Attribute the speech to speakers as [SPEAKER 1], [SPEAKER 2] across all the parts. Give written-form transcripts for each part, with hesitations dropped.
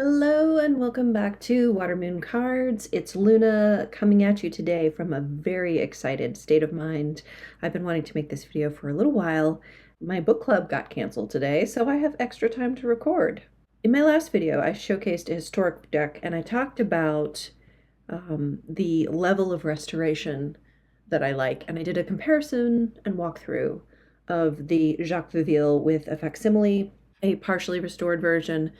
[SPEAKER 1] Hello and welcome back to Water Moon Cards. It's Luna coming at you today from a very excited state of mind. I've been wanting to make this video for a little while. My book club got canceled today, so I have extra time to record. In my last video, I showcased a historic deck and I talked about the level of restoration that I like, and I did a comparison and walkthrough of the Jacques Viville with a facsimile, a partially restored version,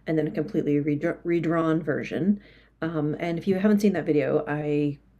[SPEAKER 1] and then a completely redrawn version. And if you haven't seen that video,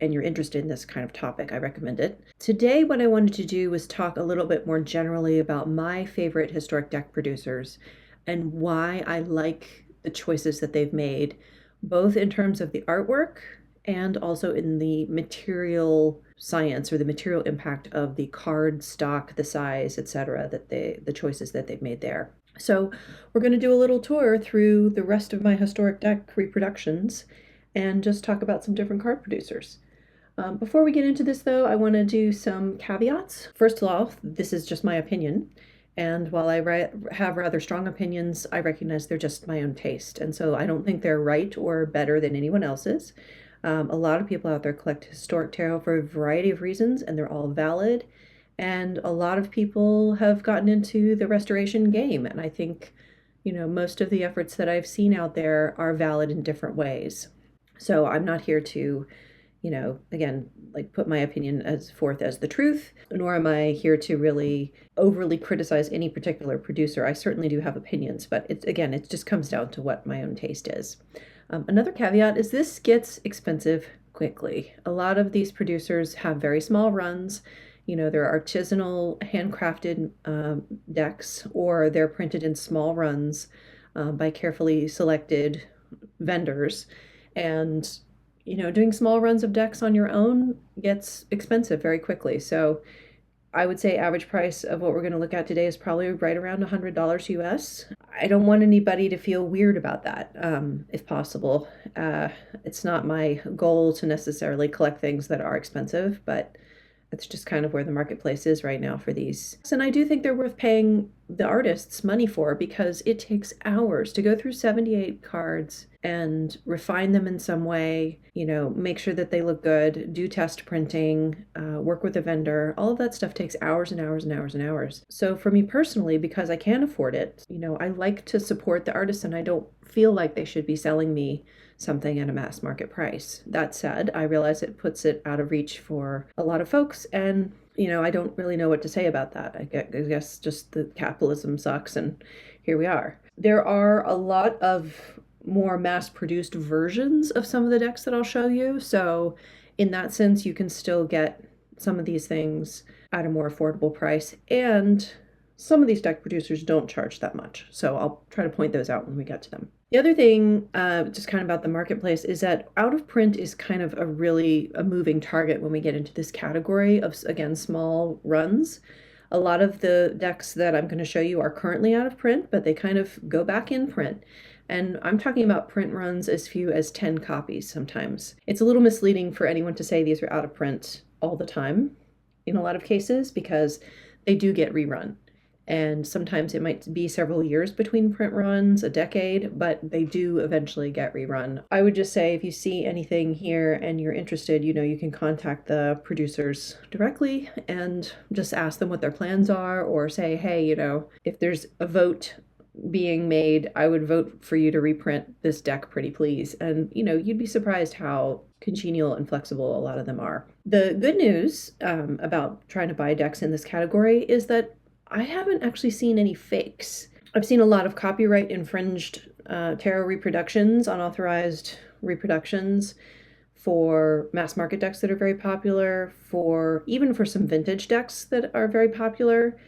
[SPEAKER 1] and you're interested in this kind of topic, I recommend it. Today, what I wanted to do was talk a little bit more generally about my favorite historic deck producers and why I like the choices that they've made, both in terms of the artwork and also in the material science or the material impact of the card stock, the size, etc., the choices that they've made there. So we're going to do a little tour through the rest of my historic deck reproductions and just talk about some different card producers. Before we get into this, though, I want to do some caveats. First of all, this is just my opinion. And while I have rather strong opinions, I recognize they're just my own taste. And so I don't think they're right or better than anyone else's. A lot of people out there collect historic tarot for a variety of reasons, and they're all valid. And a lot of people have gotten into the restoration game. And I think, most of the efforts that I've seen out there are valid in different ways. So I'm not here to, again, like put my opinion forth as the truth, nor am I here to really overly criticize any particular producer. I certainly do have opinions, but it just comes down to what my own taste is. Another caveat is this gets expensive quickly. A lot of these producers have very small runs. They're artisanal, handcrafted decks, or they're printed in small runs by carefully selected vendors. And, doing small runs of decks on your own gets expensive very quickly. So I would say average price of what we're going to look at today is probably right around $100 US. I don't want anybody to feel weird about that, if possible. It's not my goal to necessarily collect things that are expensive, but it's just kind of where the marketplace is right now for these. And I do think they're worth paying the artists money for because it takes hours to go through 78 cards and refine them in some way, make sure that they look good, do test printing, work with a vendor. All of that stuff takes hours and hours and hours and hours. So for me personally, because I can afford it, I like to support the artists and I don't feel like they should be selling me something at a mass market price. That said, I realize it puts it out of reach for a lot of folks, and I don't really know what to say about that. I guess just the capitalism sucks, and here we are. There are a lot of more mass-produced versions of some of the decks that I'll show you, so in that sense, you can still get some of these things at a more affordable price, and some of these deck producers don't charge that much, so I'll try to point those out when we get to them. The other thing, just kind of about the marketplace, is that out of print is kind of a moving target when we get into this category of, again, small runs. A lot of the decks that I'm going to show you are currently out of print, but they kind of go back in print. And I'm talking about print runs as few as 10 copies sometimes. It's a little misleading for anyone to say these are out of print all the time in a lot of cases because they do get rerun. And sometimes it might be several years between print runs, a decade, but they do eventually get rerun. I would just say if you see anything here and you're interested, you can contact the producers directly and just ask them what their plans are, or say, hey, if there's a vote being made, I would vote for you to reprint this deck, pretty please. And, you'd be surprised how congenial and flexible a lot of them are. The good news about trying to buy decks in this category is that I haven't actually seen any fakes. I've seen a lot of copyright infringed tarot reproductions, unauthorized reproductions for mass market decks that are very popular, even for some vintage decks that are very popular.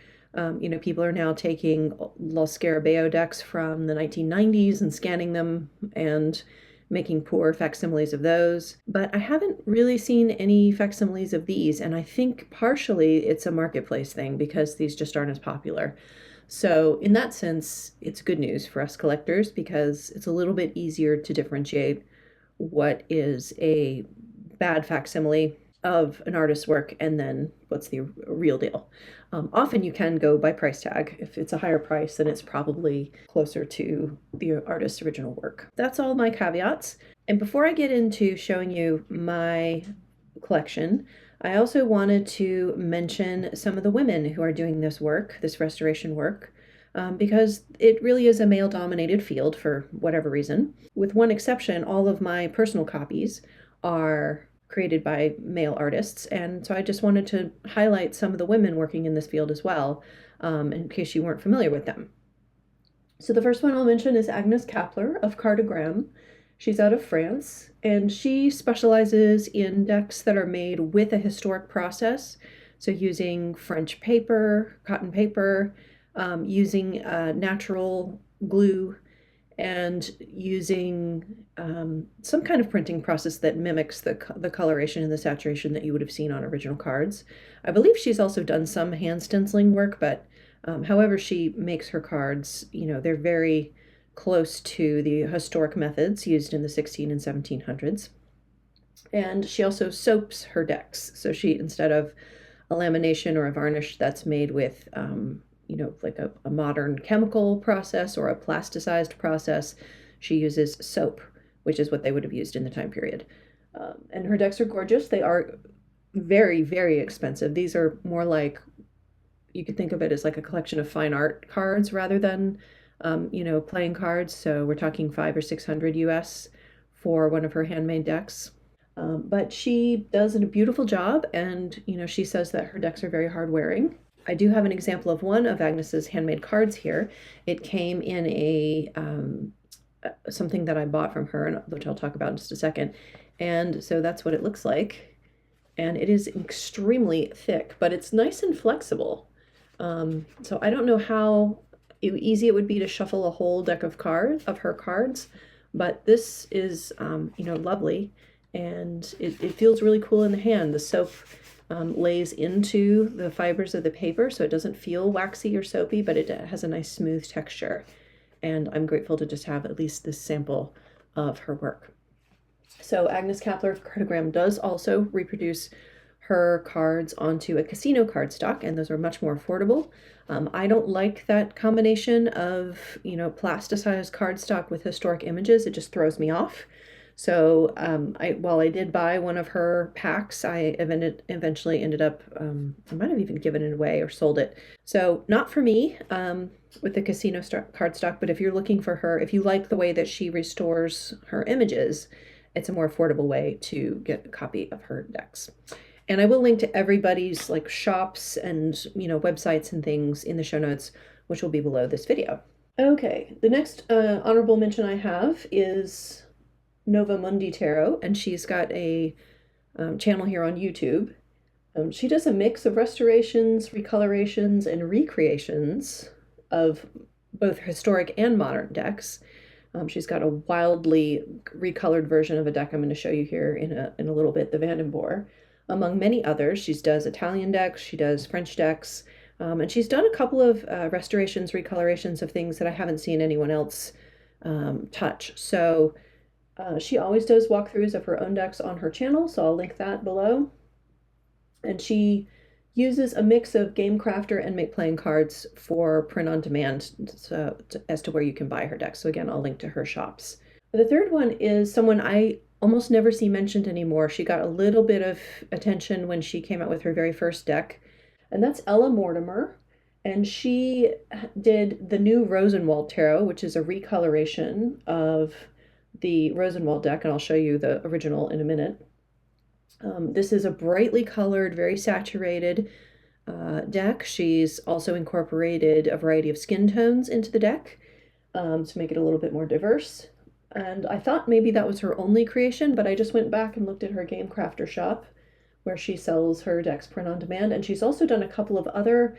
[SPEAKER 1] People are now taking Los Scarabeo decks from the 1990s and scanning them and making poor facsimiles of those. But I haven't really seen any facsimiles of these, and I think partially it's a marketplace thing because these just aren't as popular. So in that sense, it's good news for us collectors because it's a little bit easier to differentiate what is a bad facsimile of an artist's work and then what's the real deal. Often you can go by price tag. If it's a higher price, then it's probably closer to the artist's original work. That's all my caveats. And before I get into showing you my collection, I also wanted to mention some of the women who are doing this work, this restoration work, because it really is a male-dominated field for whatever reason. With one exception, all of my personal copies are created by male artists, and so I just wanted to highlight some of the women working in this field as well, in case you weren't familiar with them. So the first one I'll mention is Agnes Kapler of Cartogramme. She's out of France, and she specializes in decks that are made with a historic process, so using French paper, cotton paper, using natural glue, and using some kind of printing process that mimics the coloration and the saturation that you would have seen on original cards. I believe she's also done some hand stenciling work, but however she makes her cards, they're very close to the historic methods used in the 16 and 1700s. And she also soaps her decks. So she, instead of a lamination or a varnish that's made with like a modern chemical process or a plasticized process, she uses soap, which is what they would have used in the time period. And her decks are gorgeous. They are very, very expensive. These are more like, you could think of it as like a collection of fine art cards rather than, playing cards. So we're talking $500 or $600 US for one of her handmade decks. But she does a beautiful job, and, she says that her decks are very hard wearing. I do have an example of one of Agnes's handmade cards here. It came in a something that I bought from her, which I'll talk about in just a second. And so that's what it looks like. And it is extremely thick, but it's nice and flexible. So I don't know how easy it would be to shuffle a whole deck of her cards, but this is, lovely. And it feels really cool in the hand. The soap lays into the fibers of the paper, so it doesn't feel waxy or soapy, but it has a nice smooth texture. And I'm grateful to just have at least this sample of her work. So Agnes Kapler of Cartogramme does also reproduce her cards onto a casino cardstock, and those are much more affordable. I don't like that combination of, plasticized cardstock with historic images. It just throws me off. So while I did buy one of her packs, I eventually ended up, I might have even given it away or sold it. So not for me with the casino cardstock, but if you're looking for her, if you like the way that she restores her images, it's a more affordable way to get a copy of her decks. And I will link to everybody's shops and, websites and things in the show notes, which will be below this video. Okay, the next honorable mention I have is Nova Mundi Tarot, and she's got a channel here on YouTube. She does a mix of restorations, recolorations, and recreations of both historic and modern decks. She's got a wildly recolored version of a deck I'm going to show you here in a little bit, the Vandenborre. Among many others, she does Italian decks, she does French decks, and she's done a couple of restorations, recolorations of things that I haven't seen anyone else touch. So she always does walkthroughs of her own decks on her channel, so I'll link that below. And she uses a mix of Game Crafter and Make Playing cards for print on demand, so as to where you can buy her decks. So again, I'll link to her shops. The third one is someone I almost never see mentioned anymore. She got a little bit of attention when she came out with her very first deck, and that's Ella Mortimer. And she did the new Rosenwald Tarot, which is a recoloration of the Rosenwald deck, and I'll show you the original in a minute. This is a brightly colored, very saturated deck. She's also incorporated a variety of skin tones into the deck to make it a little bit more diverse. And I thought maybe that was her only creation, but I just went back and looked at her Game Crafter shop where she sells her decks print on demand. And she's also done a couple of other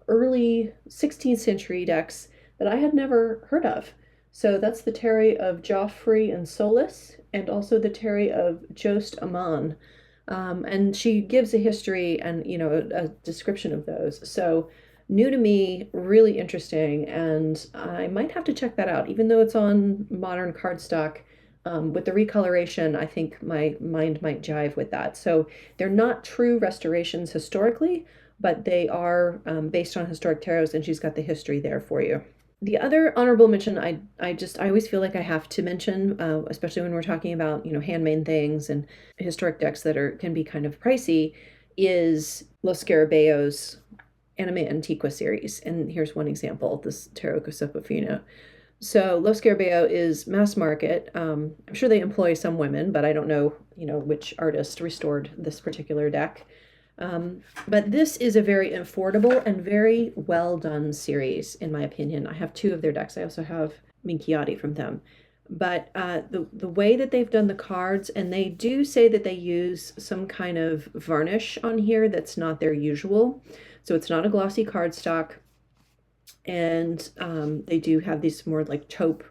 [SPEAKER 1] early 16th century decks that I had never heard of. So that's the Terry of Joffrey and Solus, and also the Terry of Jost Aman. And she gives a history and, a description of those. So new to me, really interesting, and I might have to check that out. Even though it's on modern cardstock, With the recoloration, I think my mind might jive with that. So they're not true restorations historically, but they are based on historic tarots, and she's got the history there for you. The other honorable mention I always feel like I have to mention, especially when we're talking about, handmade things and historic decks that can be kind of pricey, is Los Scarabello's Anima Antiqua series. And here's one example, this Tarot Cosipofino. So Los Scarabello is mass market. I'm sure they employ some women, but I don't know, which artist restored this particular deck. But this is a very affordable and very well done series, in my opinion. I have two of their decks. I also have Minchiati from them. But the way that they've done the cards, and they do say that they use some kind of varnish on here that's not their usual. So it's not a glossy cardstock. And they do have these more like taupe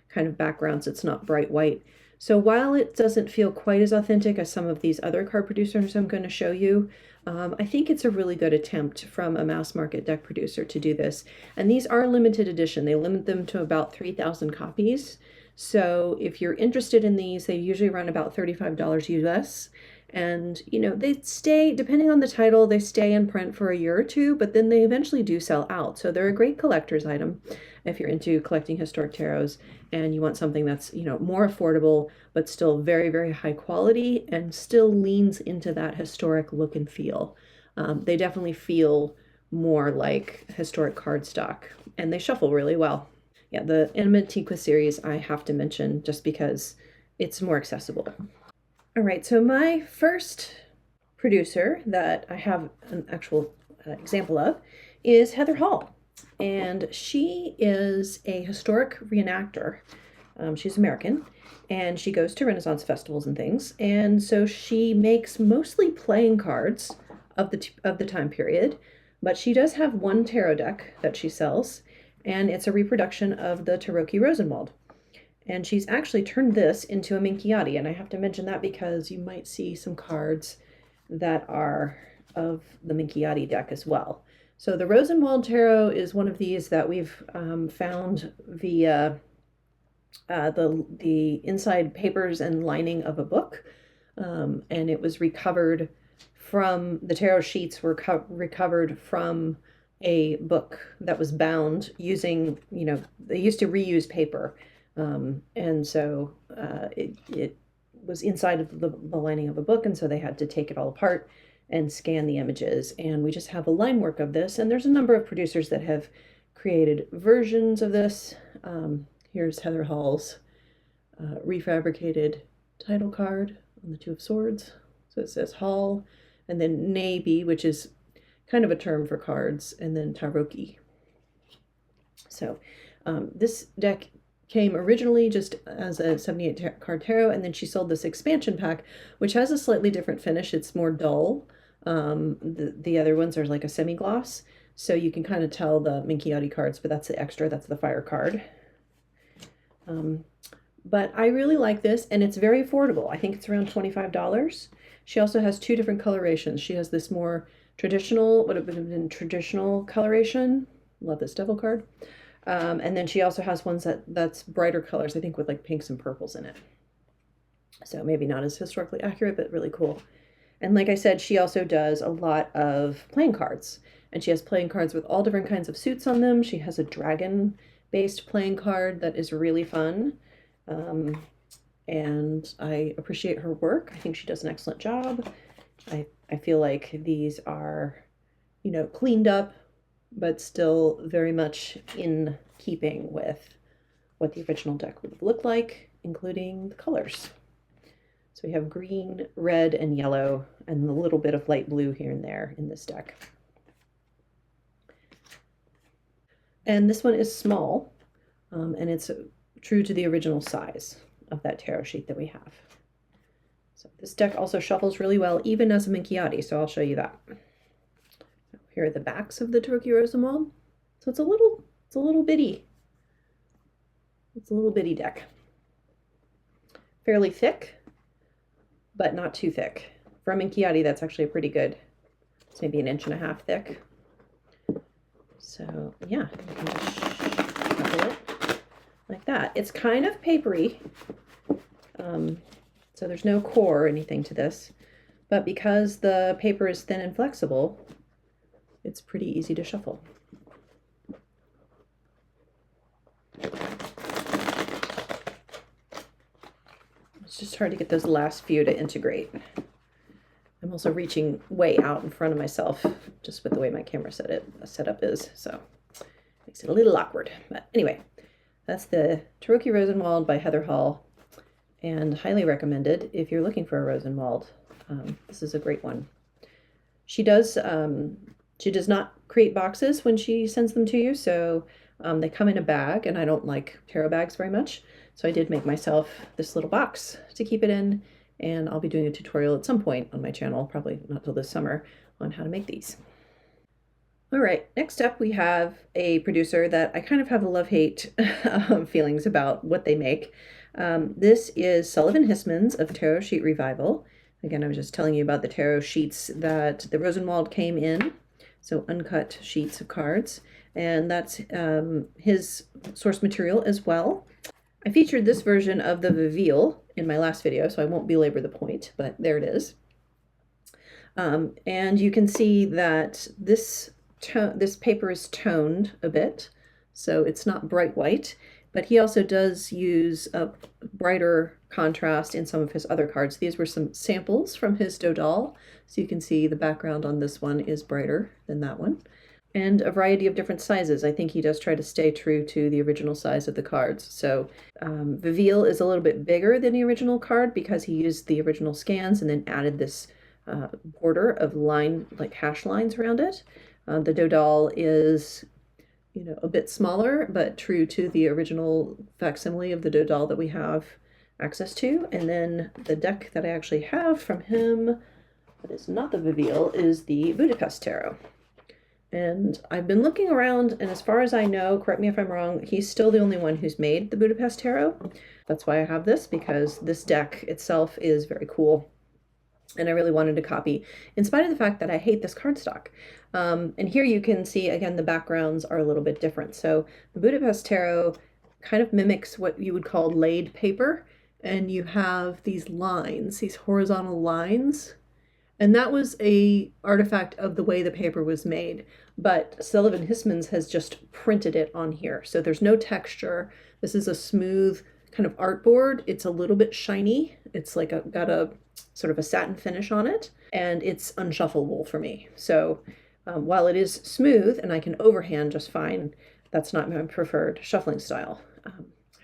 [SPEAKER 1] kind of backgrounds. It's not bright white. So while it doesn't feel quite as authentic as some of these other card producers I'm going to show you, I think it's a really good attempt from a mass market deck producer to do this. And these are limited edition. They limit them to about 3,000 copies. So if you're interested in these, they usually run about $35 US. And, they stay, depending on the title, they stay in print for a year or two, but then they eventually do sell out. So they're a great collector's item if you're into collecting historic tarots and you want something that's, more affordable, but still very, very high quality and still leans into that historic look and feel. They definitely feel more like historic cardstock, and they shuffle really well. Yeah, the Anima Antiqua series I have to mention just because it's more accessible. All right, so my first producer that I have an actual example of is Heather Hall. And she is a historic reenactor. She's American, and she goes to Renaissance festivals and things. And so she makes mostly playing cards of the time period, but she does have one tarot deck that she sells, and it's a reproduction of the Tarocchi Rosenwald. And she's actually turned this into a Minchiati, and I have to mention that because you might see some cards that are of the Minchiati deck as well. So the Rosenwald Tarot is one of these that we've found via the inside papers and lining of a book, and it was recovered from, the tarot sheets were recovered from a book that was bound using, they used to reuse paper. And so it was inside of the lining of a book, and so they had to take it all apart and scan the images. And we just have a line work of this, and there's a number of producers that have created versions of this. Here's Heather Hall's refabricated title card on the Two of Swords. So it says Hall, and then Navy, which is kind of a term for cards, and then Tarocchi. So this deck came originally just as a 78 card tarot, and then she sold this expansion pack, which has a slightly different finish. It's more dull. The other ones are like a semi-gloss, so you can kind of tell the Minchiati cards, but that's the extra, that's the fire card. But I really like this, and it's very affordable. I think it's around $25. She also has two different colorations. She has this more traditional, would have been traditional coloration. Love this devil card. And then she also has ones that's brighter colors, I think with like pinks and purples in it. So maybe not as historically accurate, but really cool. And like I said, she also does a lot of playing cards. And she has playing cards with all different kinds of suits on them. She has a dragon-based playing card that is really fun. And I appreciate her work. I think she does an excellent job. I feel like these are, cleaned up, but still very much in keeping with what the original deck would have looked like, including the colors. So we have green, red, and yellow, and a little bit of light blue here and there in this deck. And this one is small, and it's true to the original size of that tarot sheet that we have. So this deck also shuffles really well, even as a Minchiati, so I'll show you that. Here are the backs of the Tarocchi Rosenwald. So it's a little bitty deck. Fairly thick, but not too thick. For a Minchiati, that's actually pretty good. It's maybe 1.5 inches thick. So yeah, you can just shuffle it like that. It's kind of papery, So there's no core or anything to this, but because the paper is thin and flexible, it's pretty easy to shuffle. It's just hard to get those last few to integrate. I'm also reaching way out in front of myself just with the way my camera setup is, so it makes it a little awkward. But anyway, that's the Tarocchi Rosenwald by Heather Hall, and highly recommended if you're looking for a Rosenwald. This is a great one. She does not create boxes when she sends them to you, so they come in a bag, and I don't like tarot bags very much, so I did make myself this little box to keep it in, and I'll be doing a tutorial at some point on my channel, probably not till this summer, on how to make these. All right, next up we have a producer that I kind of have a love-hate feelings about what they make. This is Sullivan Hismans of Tarot Sheet Revival. Again, I was just telling you about the tarot sheets that the Rosenwald came in, so uncut sheets of cards, and that's his source material as well. I featured this version of the Vivial in my last video, so I won't belabor the point, but there it is. And you can see that this paper is toned a bit, so it's not bright white, but he also does use a brighter contrast in some of his other cards. These were some samples from his Dodal, so you can see the background on this one is brighter than that one. And a variety of different sizes. I think he does try to stay true to the original size of the cards. So Vivial is a little bit bigger than the original card because he used the original scans and then added this border of like hash lines around it. The Dodal is, you know, a bit smaller, but true to the original facsimile of the Dodal that we have access to. And then the deck that I actually have from him, that is not the Vivial, is the Budapest Tarot. And I've been looking around, and as far as I know, correct me if I'm wrong, he's still the only one who's made the Budapest Tarot. That's why I have this, because this deck itself is very cool. And I really wanted to copy, in spite of the fact that I hate this cardstock. And here you can see, again, the backgrounds are a little bit different. So the Budapest Tarot kind of mimics what you would call laid paper. And you have these lines, these horizontal lines. And that was a artifact of the way the paper was made. But Sullivan Hismans has just printed it on here. So there's no texture. This is a smooth kind of artboard. It's a little bit shiny. It's like got a sort of a satin finish on it, and it's unshuffleable for me. So while it is smooth and I can overhand just fine, that's not my preferred shuffling style.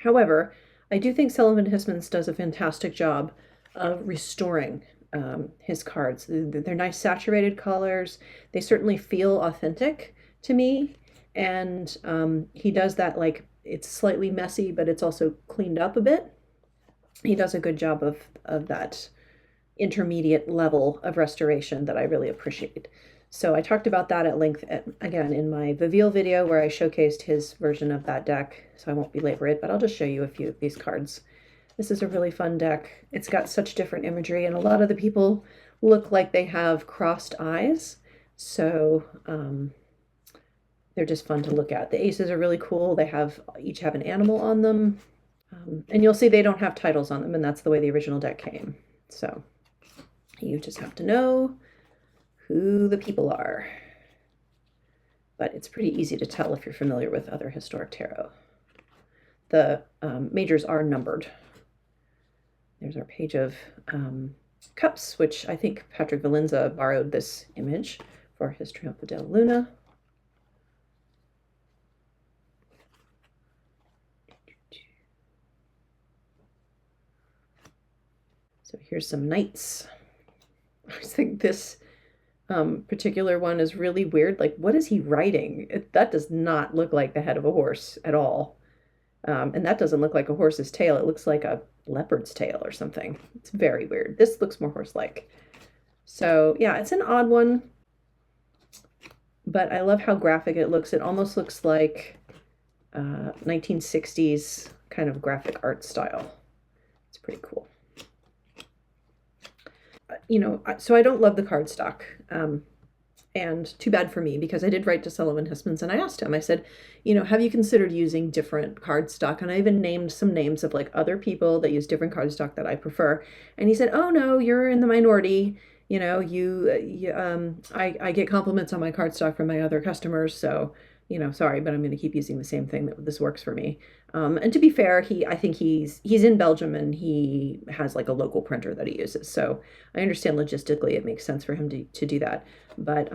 [SPEAKER 1] However, I do think Sullivan Hismans does a fantastic job of restoring his cards. They're nice saturated colors. They certainly feel authentic to me, and he does that, like, it's slightly messy, but it's also cleaned up a bit. He does a good job of that intermediate level of restoration that I really appreciate. So I talked about that at length, again, in my Vivial video where I showcased his version of that deck, so I won't belabor it, but I'll just show you a few of these cards. This is a really fun deck. It's got such different imagery, and a lot of the people look like they have crossed eyes, so they're just fun to look at. The aces are really cool. They each have an animal on them, and you'll see they don't have titles on them, and that's the way the original deck came. So you just have to know who the people are. But it's pretty easy to tell if you're familiar with other historic tarot. The majors are numbered. There's our page of cups, which I think Patrick Valenza borrowed this image for his Trionfo della Luna. So here's some knights. I think this particular one is really weird. Like, what is he riding? That does not look like the head of a horse at all. And that doesn't look like a horse's tail. It looks like a leopard's tail or something. It's very weird. This looks more horse-like. So yeah, it's an odd one, but I love how graphic it looks. It almost looks like 1960s kind of graphic art style. It's pretty cool. You know, so I don't love the cardstock. And too bad for me, because I did write to Sullivan Hismans and I asked him, I said, have you considered using different cardstock? And I even named some names of like other people that use different cardstock that I prefer. And he said, oh no, you're in the minority. I get compliments on my cardstock from my other customers. So, sorry, but I'm going to keep using the same thing. That this works for me. And to be fair, I think he's in Belgium and he has like a local printer that he uses. So I understand logistically it makes sense for him to do that. But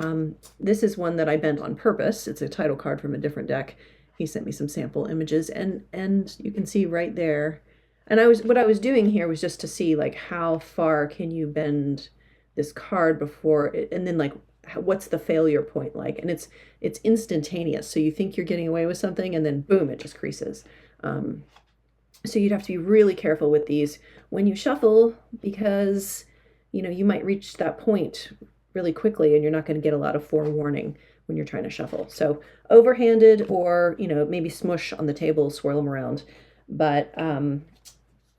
[SPEAKER 1] this is one that I bent on purpose. It's a title card from a different deck. He sent me some sample images, and you can see right there. And what I was doing here was just to see like how far can you bend this card before it, and then like what's the failure point like, and it's instantaneous, so you think you're getting away with something and then boom, it just creases. So you'd have to be really careful with these when you shuffle, because you might reach that point really quickly and you're not going to get a lot of forewarning when you're trying to shuffle. So overhanded, or maybe smush on the table, swirl them around. But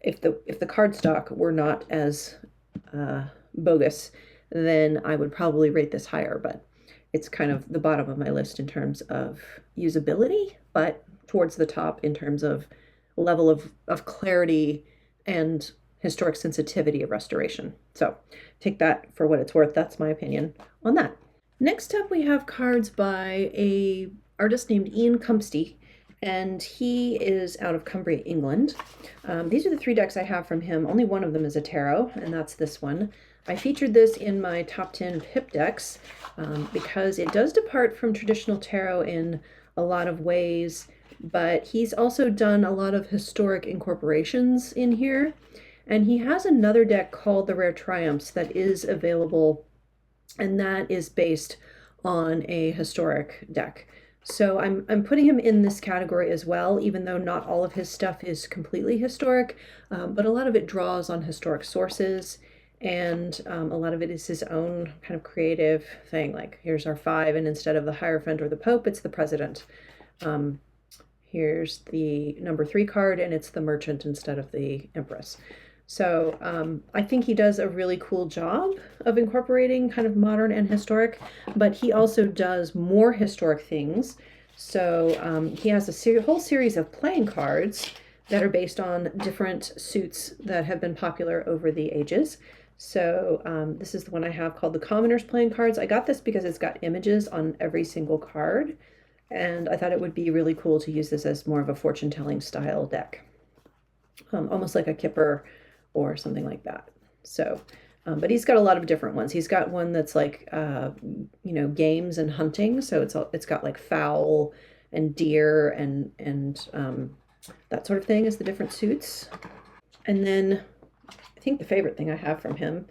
[SPEAKER 1] if the cardstock were not as bogus, then I would probably rate this higher, but it's kind of the bottom of my list in terms of usability, but towards the top in terms of level of clarity and historic sensitivity of restoration. So take that for what it's worth. That's my opinion on that. Next up, we have cards by a artist named Ian Cumpstey, and he is out of Cumbria, England. These are the 3 decks I have from him. Only one of them is a tarot, and that's this one. I featured this in my top 10 pip decks because it does depart from traditional tarot in a lot of ways, but he's also done a lot of historic incorporations in here. And he has another deck called the Rare Triumphs that is available, and that is based on a historic deck. So I'm putting him in this category as well, even though not all of his stuff is completely historic, but a lot of it draws on historic sources, and a lot of it is his own kind of creative thing. Like, here's our 5, and instead of the Hierophant or the Pope, it's the President. Here's the number 3 card, and it's the Merchant instead of the Empress. So I think he does a really cool job of incorporating kind of modern and historic, but he also does more historic things. So he has a whole series of playing cards that are based on different suits that have been popular over the ages. So this is the one I have called the Commoners Playing Cards. I got this because it's got images on every single card, and I thought it would be really cool to use this as more of a fortune-telling style deck, almost like a Kipper or something like that. So, but he's got a lot of different ones. He's got one that's like, games and hunting. So it's got like fowl and deer and that sort of thing as the different suits. And then I think the favorite thing I have from him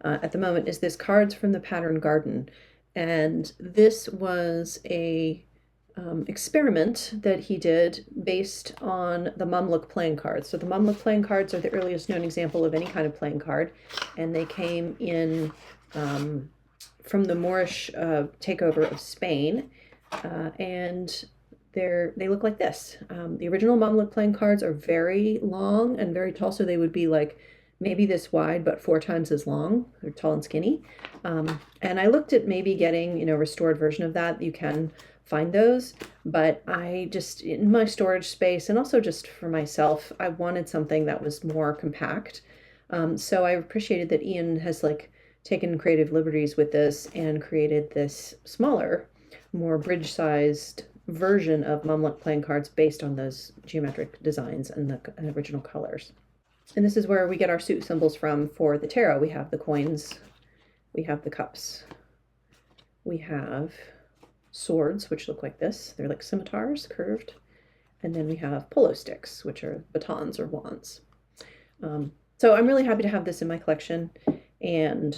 [SPEAKER 1] at the moment is this Cards from the Pattern Garden. And this was a experiment that he did based on the Mamluk playing cards. So the Mamluk playing cards are the earliest known example of any kind of playing card, and they came in from the Moorish takeover of Spain, and they look like this. The original Mamluk playing cards are very long and very tall, so they would be like maybe this wide, but 4 times as long. They're tall and skinny. And I looked at maybe getting, a restored version of that. You can find those, but I just, in my storage space and also just for myself, I wanted something that was more compact. So I appreciated that Ian has taken creative liberties with this and created this smaller, more bridge-sized version of Mamluk playing cards based on those geometric designs and the original colors. And this is where we get our suit symbols from for the tarot. We have the coins, we have the cups, we have swords, which look like this. They're like scimitars, curved. And then we have polo sticks, which are batons or wands. So I'm really happy to have this in my collection. And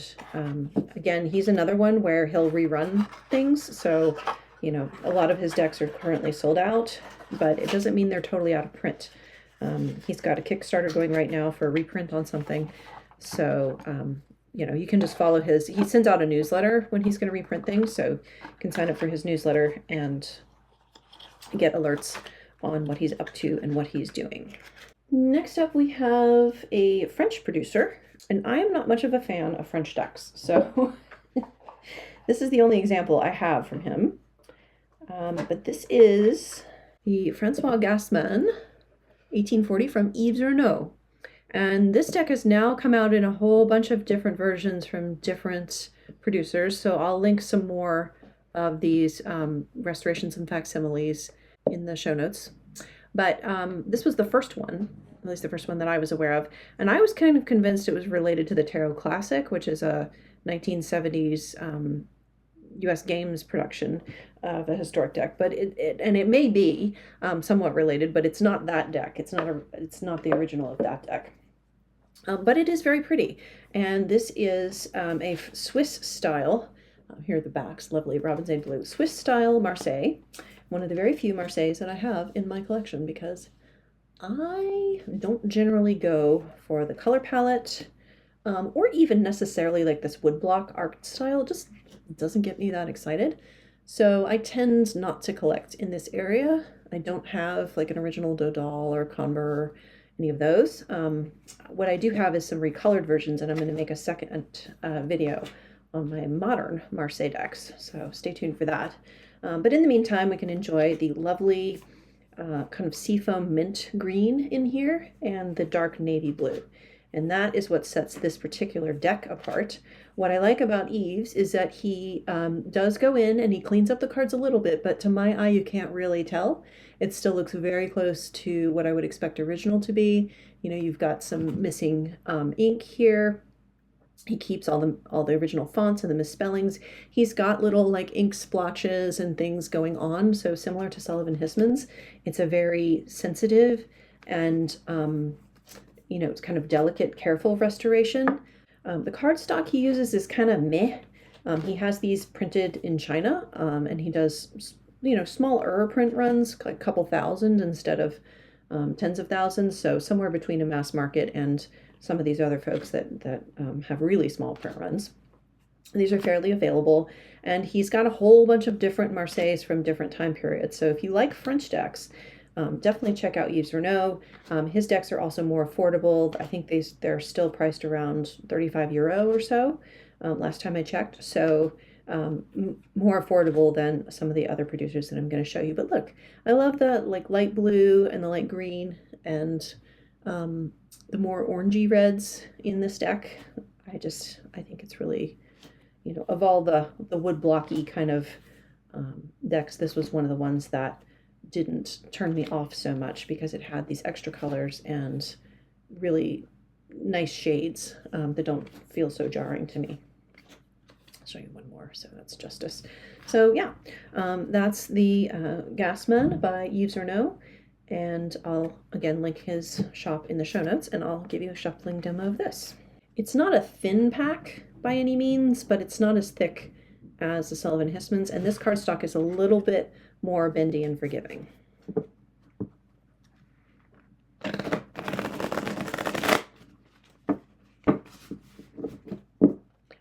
[SPEAKER 1] again, he's another one where he'll rerun things. So, a lot of his decks are currently sold out, but it doesn't mean they're totally out of print. He's got a Kickstarter going right now for a reprint on something. So, you can just follow he sends out a newsletter when he's going to reprint things. So you can sign up for his newsletter and get alerts on what he's up to and what he's doing. Next up, we have a French producer, and I am not much of a fan of French decks. So This is the only example I have from him. But this is the Francois Gasman 1840 from Yves Reynaud. And this deck has now come out in a whole bunch of different versions from different producers. So I'll link some more of these restorations and facsimiles in the show notes. But this was the first one, at least the first one that I was aware of. And I was kind of convinced it was related to the Tarot Classic, which is a 1970s US Games production of a historic deck. But it may be somewhat related, but it's not that deck. It's not the original of that deck. But it is very pretty. And this is a Swiss style. Here are the backs, lovely Robinson blue. Swiss style Marseille. One of the very few Marseilles that I have in my collection because I don't generally go for the color palette or even necessarily like this woodblock art style. It just doesn't get me that excited. So I tend not to collect in this area. I don't have like an original Dodal or Conver or any of those. What I do have is some recolored versions, and I'm going to make a second video on my modern Marseille decks. So stay tuned for that. But in the meantime, we can enjoy the lovely kind of seafoam mint green in here and the dark navy blue. And that is what sets this particular deck apart. What I like about Yves is that he does go in and he cleans up the cards a little bit, but to my eye, you can't really tell. It still looks very close to what I would expect original to be. You know, you've got some missing ink here. He keeps all the original fonts and the misspellings. He's got little like ink splotches and things going on. So similar to Sullivan Hismans, it's a very sensitive and you know, it's kind of delicate, careful restoration. The cardstock he uses is kind of meh. He has these printed in China, and he does, you know, small print runs, like a couple thousand instead of tens of thousands. So somewhere between a mass market and some of these other folks that have really small print runs. These are fairly available, and he's got a whole bunch of different Marseilles from different time periods. So if you like French decks, definitely check out Yves Reynaud. His decks are also more affordable. I think they're still priced around 35 euro or so, last time I checked. So more affordable than some of the other producers that I'm going to show you. But look, I love the like light blue and the light green and the more orangey reds in this deck. I think it's really, you know, of all the wood blocky kind of decks, this was one of the ones that didn't turn me off so much because it had these extra colors and really nice shades that don't feel so jarring to me. I'll show you one more, so that's Justice. So yeah, that's the Gasman by Yves Reynaud, and I'll again link his shop in the show notes, and I'll give you a shuffling demo of this. It's not a thin pack by any means, but it's not as thick as the Sullivan Hismans, and this cardstock is a little bit more bendy and forgiving.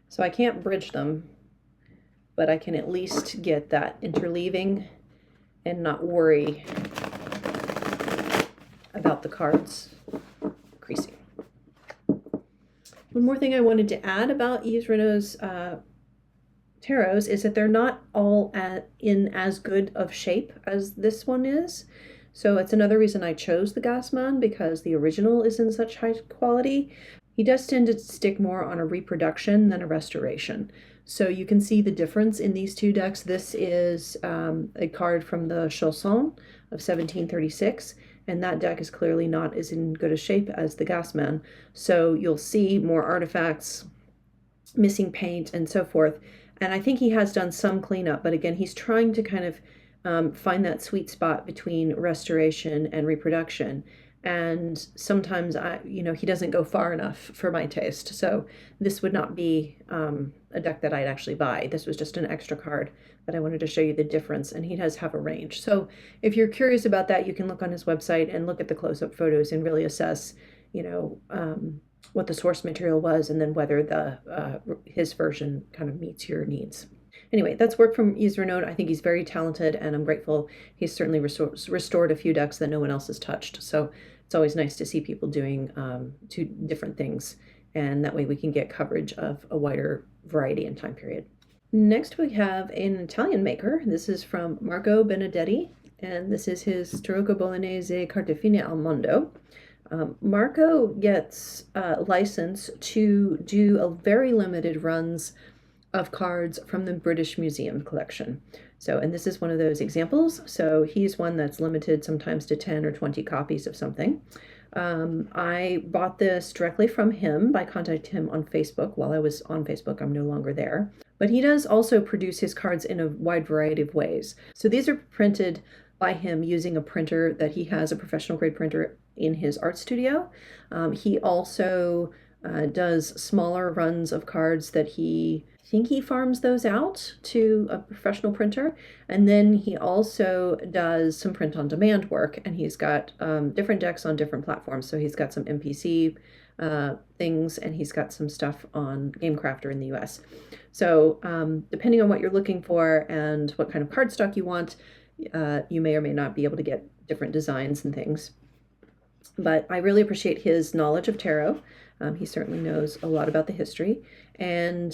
[SPEAKER 1] So I can't bridge them, but I can at least get that interleaving and not worry about the cards creasing. One more thing I wanted to add about Yves Reynaud's tarots is that they're not all in as good of shape as this one is. So it's another reason I chose the Gasman, because the original is in such high quality. He does tend to stick more on a reproduction than a restoration. So you can see the difference in these two decks. This is a card from the Chausson of 1736, and that deck is clearly not as in good a shape as the Gasman. So you'll see more artifacts, missing paint, and so forth. And I think he has done some cleanup, but again, he's trying to kind of find that sweet spot between restoration and reproduction. And sometimes he doesn't go far enough for my taste. So this would not be a deck that I'd actually buy. This was just an extra card that I wanted to show you the difference. And he does have a range. So if you're curious about that, you can look on his website and look at the close-up photos and really assess, what the source material was, and then whether his version kind of meets your needs. Anyway, that's work from Yves Reynaud. I think he's very talented, and I'm grateful he's certainly restored a few decks that no one else has touched. So it's always nice to see people doing two different things, and that way we can get coverage of a wider variety and time period. Next, we have an Italian maker. This is from Marco Benedetti, and this is his Tarocco Bolognese Carte Fine al Mondo. Marco gets license to do a very limited runs of cards from the British Museum collection. So, and this is one of those examples. So he's one that's limited sometimes to 10 or 20 copies of something. I bought this directly from him by contacting him on Facebook. While I was on Facebook, I'm no longer there. But he does also produce his cards in a wide variety of ways. So these are printed by him using a printer that he has, a professional grade printer in his art studio. He also does smaller runs of cards that I think he farms those out to a professional printer. And then he also does some print on demand work, and he's got different decks on different platforms. So he's got some MPC things, and he's got some stuff on GameCrafter in the US. So depending on what you're looking for and what kind of cardstock you want, you may or may not be able to get different designs and things. But I really appreciate his knowledge of tarot. He certainly knows a lot about the history. And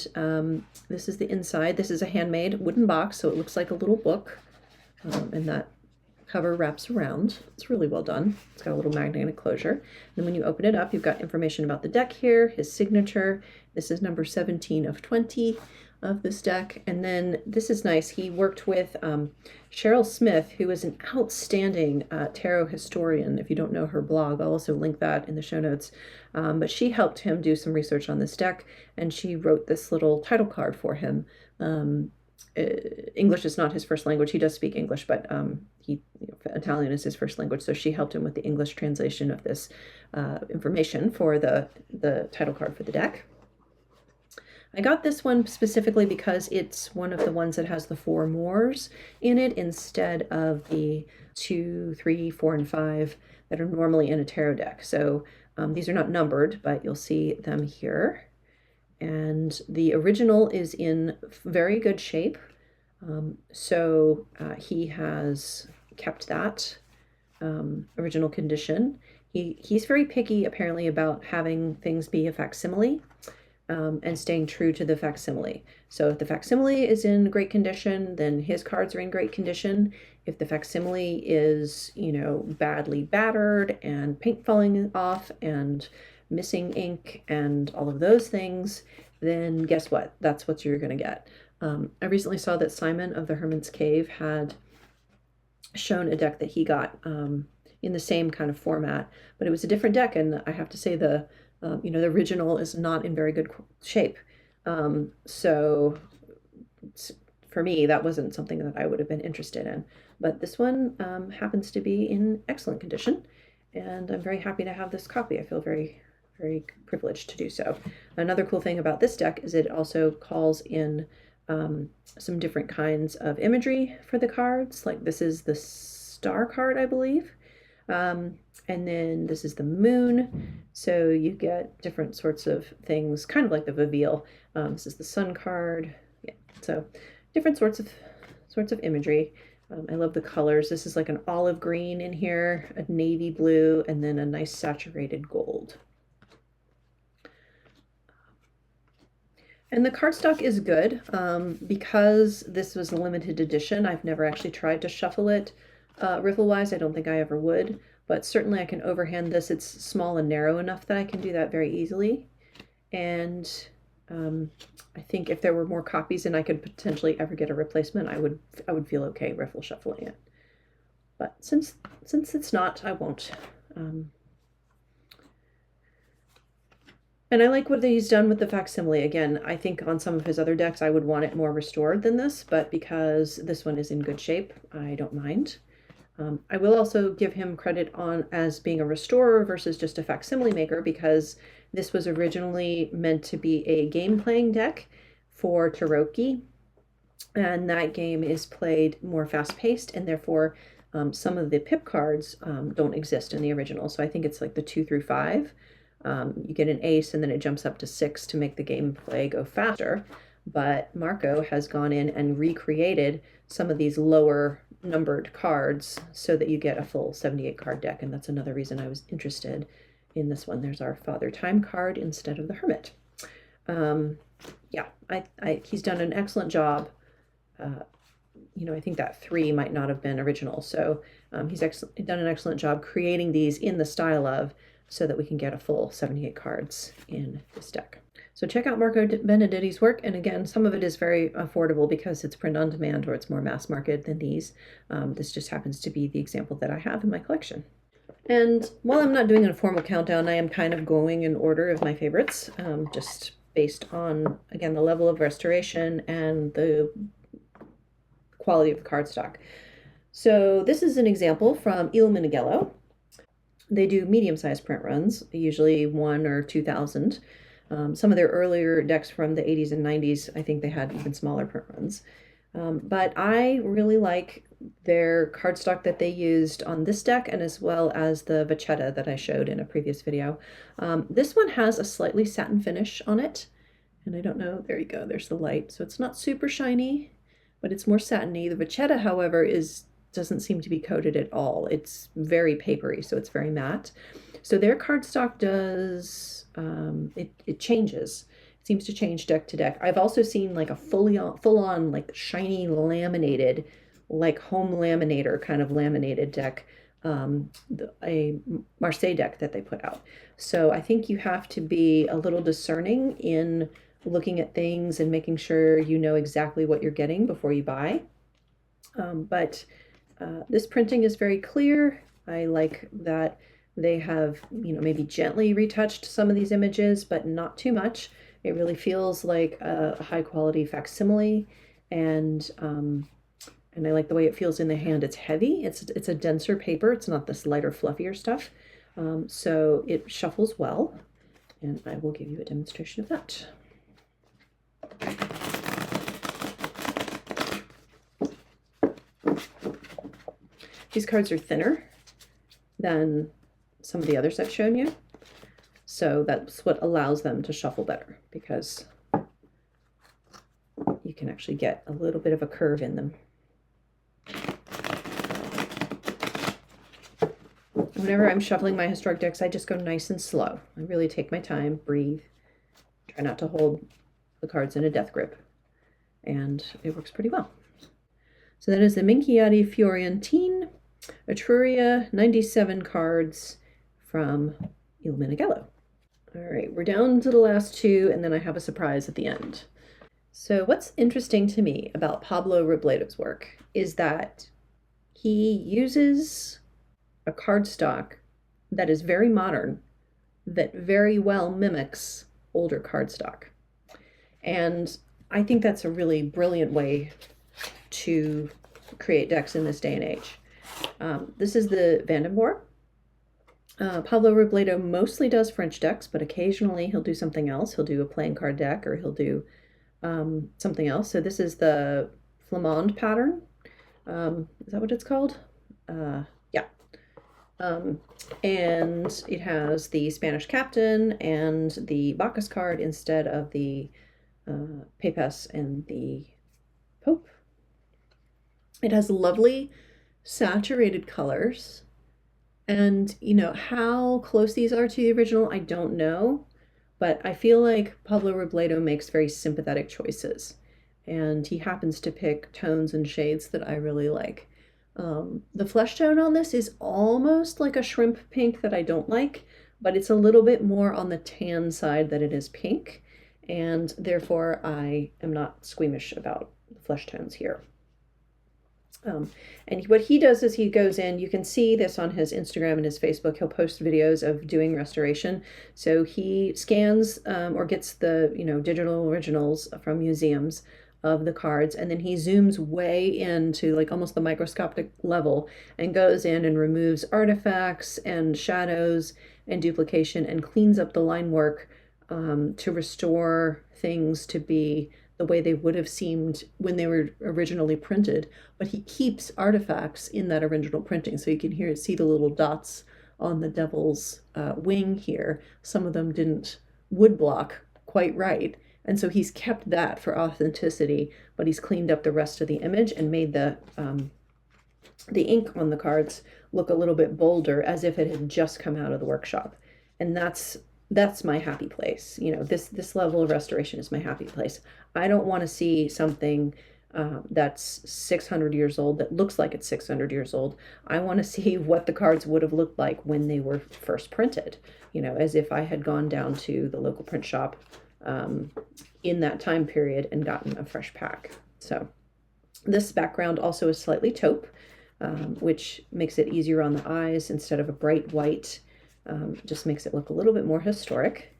[SPEAKER 1] this is the inside. This is a handmade wooden box, so it looks like a little book. And that cover wraps around. It's really well done. It's got a little magnetic closure. And then when you open it up, you've got information about the deck here, his signature. This is number 17 of 20 of this deck. And then this is nice. He worked with Cheryl Smith, who is an outstanding tarot historian. If you don't know her blog, I'll also link that in the show notes. But she helped him do some research on this deck, and she wrote this little title card for him. English is not his first language. He does speak English, but Italian is his first language. So she helped him with the English translation of this information for the title card for the deck. I got this one specifically because it's one of the ones that has the 4 Moors in it instead of the 2, 3, 4, and 5 that are normally in a tarot deck. So these are not numbered, but you'll see them here. And the original is in very good shape. So he has kept that original condition. He's very picky, apparently, about having things be a facsimile. And staying true to the facsimile. So if the facsimile is in great condition, then his cards are in great condition. If the facsimile is, badly battered and paint falling off and missing ink and all of those things, then guess what? That's what you're going to get. I recently saw that Simon of the Hermit's Cave had shown a deck that he got in the same kind of format, but it was a different deck, and I have to say the original is not in very good shape. So for me, that wasn't something that I would have been interested in. But this one happens to be in excellent condition, and I'm very happy to have this copy. I feel very, very privileged to do so. Another cool thing about this deck is it also calls in some different kinds of imagery for the cards. Like this is the star card, I believe. And then this is the moon. So you get different sorts of things, kind of like the Vaville. This is the sun card. Yeah. So different sorts of imagery. I love the colors. This is like an olive green in here, a navy blue, and then a nice saturated gold. And the cardstock is good because this was a limited edition. I've never actually tried to shuffle it riffle-wise. I don't think I ever would, but certainly I can overhand this. It's small and narrow enough that I can do that very easily. And I think if there were more copies and I could potentially ever get a replacement, I would feel okay riffle shuffling it. But since it's not, I won't. And I like what he's done with the facsimile. Again, I think on some of his other decks I would want it more restored than this, but because this one is in good shape, I don't mind. I will also give him credit on as being a restorer versus just a facsimile maker, because this was originally meant to be a game-playing deck for Tarocchi, and that game is played more fast-paced, and therefore some of the pip cards don't exist in the original. So I think it's like the 2 through 5. You get an ace, and then it jumps up to 6 to make the gameplay go faster. But Marco has gone in and recreated some of these lower numbered cards so that you get a full 78 card deck, and that's another reason I was interested in this one. There's our Father Time card instead of the Hermit. Yeah, he's done an excellent job. I think that 3 might not have been original. So he's done an excellent job creating these in the style of, so that we can get a full 78 cards in this deck. So check out Marco Benedetti's work. And again, some of it is very affordable because it's print on demand or it's more mass market than these. This just happens to be the example that I have in my collection. And while I'm not doing a formal countdown, I am kind of going in order of my favorites, just based on, again, the level of restoration and the quality of the cardstock. So this is an example from Il Meneghello. They do medium-sized print runs, usually 1 or 2,000. Some of their earlier decks from the 80s and 90s, I think they had even smaller print runs. But I really like their cardstock that they used on this deck, and as well as the Vachetta that I showed in a previous video. This one has a slightly satin finish on it, and I don't know, there you go, there's the light. So it's not super shiny, but it's more satiny. The Vachetta, however, doesn't seem to be coated at all. It's very papery, so it's very matte. So their cardstock does, it changes. It seems to change deck to deck. I've also seen like a full-on like shiny laminated, like home laminator kind of laminated deck, a Marseille deck that they put out. So I think you have to be a little discerning in looking at things and making sure you know exactly what you're getting before you buy. But this printing is very clear. I like that they have, maybe gently retouched some of these images, but not too much. It really feels like a high quality facsimile, and I like the way it feels in the hand. It's heavy. It's a denser paper. It's not this lighter, fluffier stuff. So it shuffles well, and I will give you a demonstration of that. These cards are thinner than some of the others I've shown you. So that's what allows them to shuffle better, because you can actually get a little bit of a curve in them. Whenever I'm shuffling my historic decks, I just go nice and slow. I really take my time, breathe, try not to hold the cards in a death grip, and it works pretty well. So that is the Minchiati Fiorentine Etruria 97 cards from Il Meneghello. All right, we're down to the last 2, and then I have a surprise at the end. So what's interesting to me about Pablo Robledo's work is that he uses a cardstock that is very modern, that very well mimics older cardstock. And I think that's a really brilliant way to create decks in this day and age. This is the Vandenborre. Pablo Robledo mostly does French decks, but occasionally he'll do something else. He'll do a playing card deck, or he'll do something else. So this is the Flamande pattern. Is that what it's called? Yeah. And it has the Spanish captain and the Bacchus card instead of the Papes and the Pope. It has lovely saturated colors, and how close these are to the original, I don't know, but I feel like Pablo Robledo makes very sympathetic choices, and he happens to pick tones and shades that I really like. The flesh tone on this is almost like a shrimp pink that I don't like, but it's a little bit more on the tan side than it is pink, and therefore I am not squeamish about the flesh tones here. And what he does is he goes in, you can see this on his Instagram and his Facebook, he'll post videos of doing restoration. So he scans or gets the digital originals from museums of the cards, and then he zooms way into like almost the microscopic level and goes in and removes artifacts and shadows and duplication and cleans up the line work to restore things to be the way they would have seemed when they were originally printed. But he keeps artifacts in that original printing, so you can see the little dots on the devil's wing here. Some of them didn't wood block quite right, and so he's kept that for authenticity, but he's cleaned up the rest of the image and made the ink on the cards look a little bit bolder, as if it had just come out of the workshop. And that's that's my happy place. You know, this level of restoration is my happy place. I don't want to see something that's 600 years old that looks like it's 600 years old. I want to see what the cards would have looked like when they were first printed, you know, as if I had gone down to the local print shop in that time period and gotten a fresh pack. So this background also is slightly taupe, which makes it easier on the eyes instead of a bright white. Just makes it look a little bit more historic.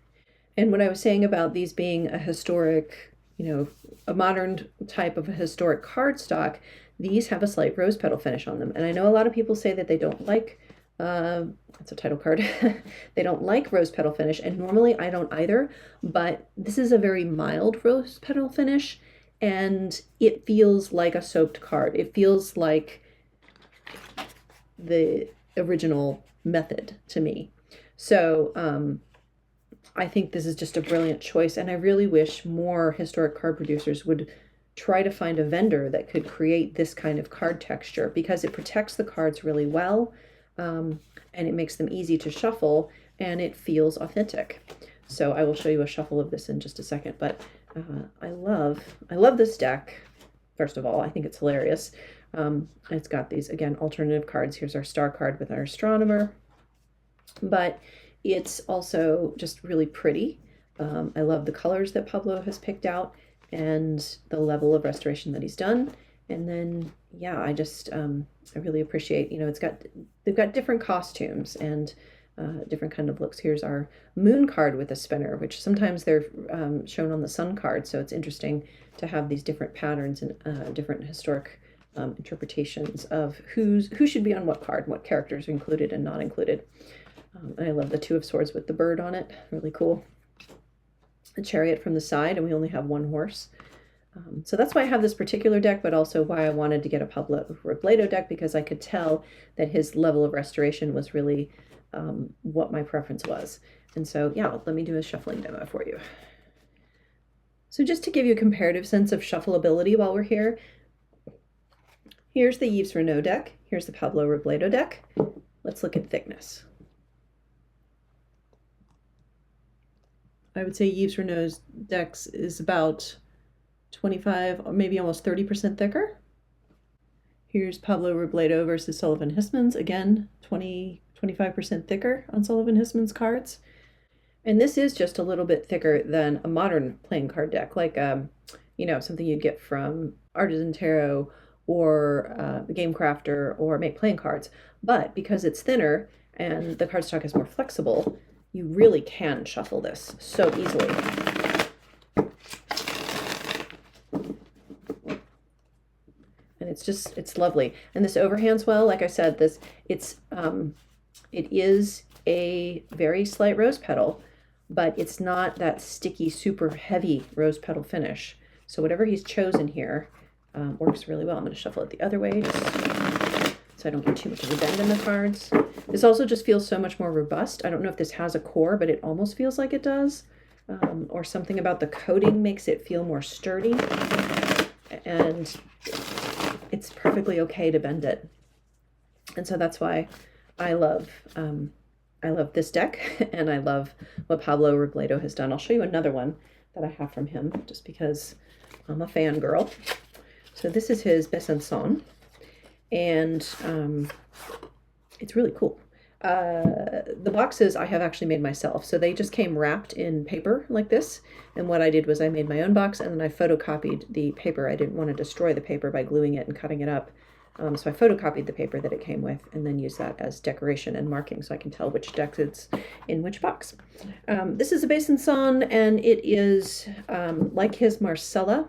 [SPEAKER 1] And what I was saying about these being a historic, you know, a modern type of a historic cardstock, these have a slight rose petal finish on them. And I know a lot of people say that they don't like, it's a title card, they don't like rose petal finish, and normally I don't either, but this is a very mild rose petal finish, and it feels like a soaped card. It feels like the original method to me. So I think this is just a brilliant choice, and I really wish more historic card producers would try to find a vendor that could create this kind of card texture, because it protects the cards really well, and it makes them easy to shuffle, and it feels authentic. So I will show you a shuffle of this in just a second, but I love this deck. First of all, I think it's hilarious. It's got these, again, alternative cards. Here's our star card with our astronomer, but it's also just really pretty. I love the colors that Pablo has picked out and the level of restoration that he's done. And then, yeah, I really appreciate, you know, they've got different costumes and different kind of looks. Here's our moon card with a spinner, which sometimes they're shown on the sun card. So it's interesting to have these different patterns and different historic interpretations of who should be on what card, what characters are included and not included. And I love the Two of Swords with the bird on it. Really cool. A chariot from the side, and we only have one horse. So that's why I have this particular deck, but also why I wanted to get a Pablo Robledo deck, because I could tell that his level of restoration was really what my preference was. And so, yeah, let me do a shuffling demo for you. So just to give you a comparative sense of shuffleability while we're here, here's the Yves Reynaud deck. Here's the Pablo Robledo deck. Let's look at thickness. I would say Yves Reynaud's decks is about 25 or maybe almost 30% thicker. Here's Pablo Robledo versus Sullivan Hismans. Again, 25% thicker on Sullivan Hismans cards. And this is just a little bit thicker than a modern playing card deck, like you know, something you'd get from Artisan Tarot or the Game Crafter or Make Playing Cards. But because it's thinner and the cardstock is more flexible, you really can shuffle this so easily. And it's lovely. And this overhands well. Like I said, it is a very slight rose petal, but it's not that sticky, super heavy rose petal finish. So whatever he's chosen here works really well. I'm going to shuffle it the other way, just so I don't get too much of a bend in the cards. This also just feels so much more robust. I don't know if this has a core, but it almost feels like it does. Or something about the coating makes it feel more sturdy. And it's perfectly okay to bend it. And so that's why I love this deck, and I love what Pablo Robledo has done. I'll show you another one that I have from him, just because I'm a fangirl. So this is his Besançon, and it's really cool. The boxes I have actually made myself, so they just came wrapped in paper like this, and what I did was I made my own box, and then I photocopied the paper. I didn't want to destroy the paper by gluing it and cutting it up, so I photocopied the paper that it came with and then used that as decoration and marking so I can tell which deck it's in which box. This is a Besançon, and it is like his Marcella,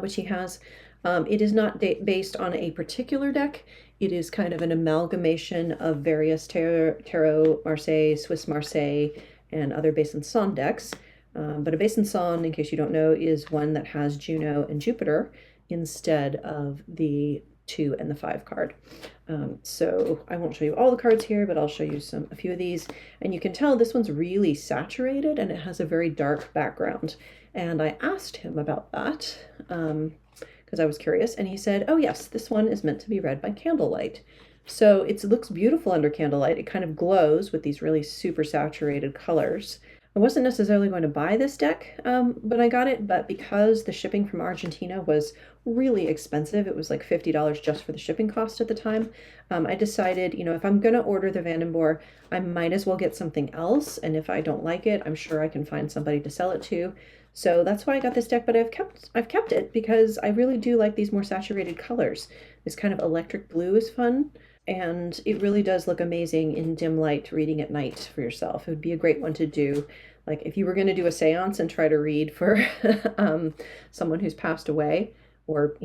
[SPEAKER 1] which he has. It is not based on a particular deck. It is kind of an amalgamation of various Tarot Marseille, Swiss Marseille, and other Besançon decks. But a Besançon, in case you don't know, is one that has Juno and Jupiter instead of the 2 and the 5 card. So I won't show you all the cards here, but I'll show you a few of these. And you can tell this one's really saturated, and it has a very dark background. And I asked him about that, because I was curious, and he said, oh yes, this one is meant to be read by candlelight. So it looks beautiful under candlelight. It kind of glows with these really super saturated colors. I wasn't necessarily going to buy this deck, but I got it. But because the shipping from Argentina was really expensive, it was like $50 just for the shipping cost at the time. I decided, if I'm going to order the Vandenborre, I might as well get something else. And if I don't like it, I'm sure I can find somebody to sell it to. So that's why I got this deck, but I've kept it because I really do like these more saturated colors. This kind of electric blue is fun. And it really does look amazing in dim light reading at night for yourself. It would be a great one to do. Like if you were going to do a seance and try to read for someone who's passed away, or,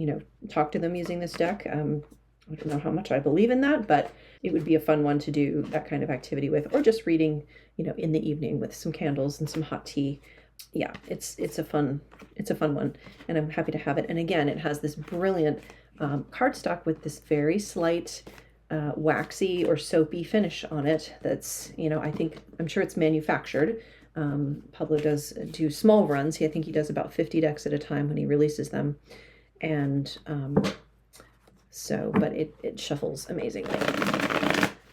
[SPEAKER 1] talk to them using this deck. I don't know how much I believe in that, but it would be a fun one to do that kind of activity with, or just reading, in the evening with some candles and some hot tea. Yeah, it's a fun one, and I'm happy to have it. And again, it has this brilliant cardstock with this very slight waxy or soapy finish on it. That's, I'm sure it's manufactured. Pablo does do small runs. I think he does about 50 decks at a time when he releases them. And but it shuffles amazingly.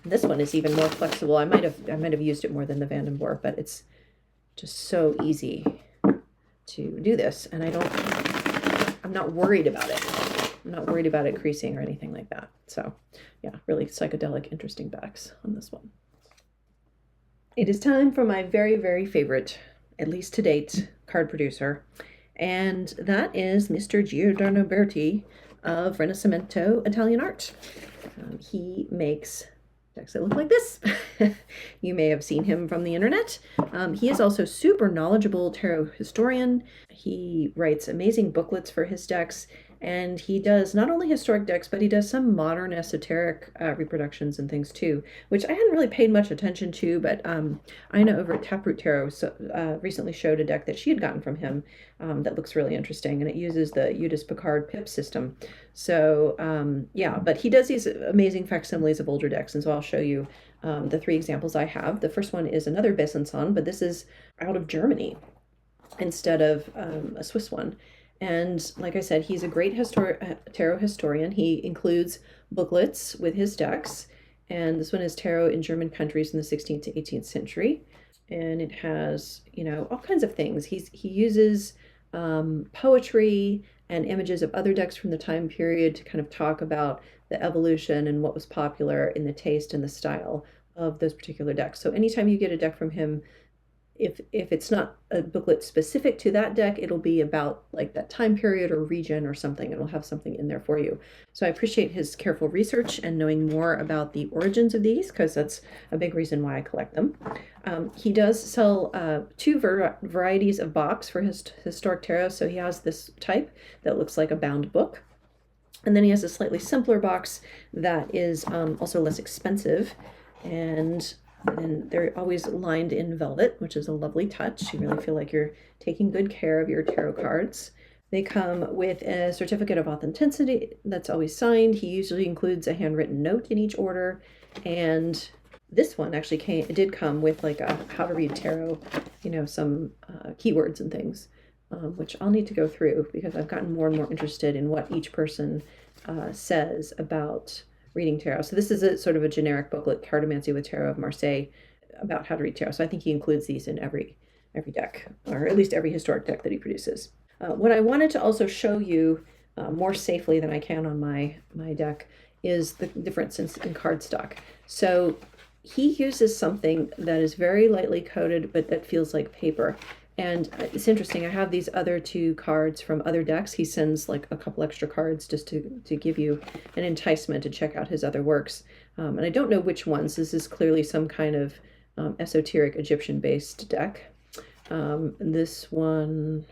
[SPEAKER 1] This one is even more flexible. I might have used it more than the Vandenborre, but it's just so easy to do this, and I'm not worried about it. I'm not worried about it creasing or anything like that. So yeah, really psychedelic, interesting backs on this one. It is time for my very, very favorite, at least to date, card producer, and that is Mr. Giordano Berti of Rinascimento Italian art. He makes decks that look like this. You may have seen him from the internet. He is also super knowledgeable tarot historian. He writes amazing booklets for his decks, and he does not only historic decks, but he does some modern esoteric reproductions and things too, which I hadn't really paid much attention to, but Ina over at Taproot Tarot recently showed a deck that she had gotten from him that looks really interesting, and it uses the Eudes Picard pip system. So yeah, but he does these amazing facsimiles of older decks, and so I'll show you the 3 examples I have. The first one is another Besançon, but this is out of Germany instead of a Swiss one. And like I said, he's a great tarot historian. He includes booklets with his decks. And this one is Tarot in German Countries in the 16th to 18th century. And it has, all kinds of things. He uses poetry and images of other decks from the time period to kind of talk about the evolution and what was popular in the taste and the style of those particular decks. So anytime you get a deck from him, if it's not a booklet specific to that deck, it'll be about like that time period or region or something. It'll have something in there for you. So I appreciate his careful research and knowing more about the origins of these, because that's a big reason why I collect them. He does sell 2 varieties of box for his historic tarot. So he has this type that looks like a bound book. And then he has a slightly simpler box that is also less expensive. And they're always lined in velvet, which is a lovely touch. You really feel like you're taking good care of your tarot cards. They come with a certificate of authenticity that's always signed. He usually includes a handwritten note in each order. And this one actually did come with like a how to read tarot, some keywords and things, which I'll need to go through because I've gotten more and more interested in what each person says about reading tarot. So this is a sort of a generic booklet, Cartomancy with Tarot of Marseille, about how to read tarot. So I think he includes these in every deck, or at least every historic deck that he produces. What I wanted to also show you more safely than I can on my deck is the difference in cardstock. So he uses something that is very lightly coated, but that feels like paper. And it's interesting. I have these other 2 cards from other decks. He sends like a couple extra cards just to give you an enticement to check out his other works. And I don't know which ones. This is clearly some kind of esoteric Egyptian-based deck. This one,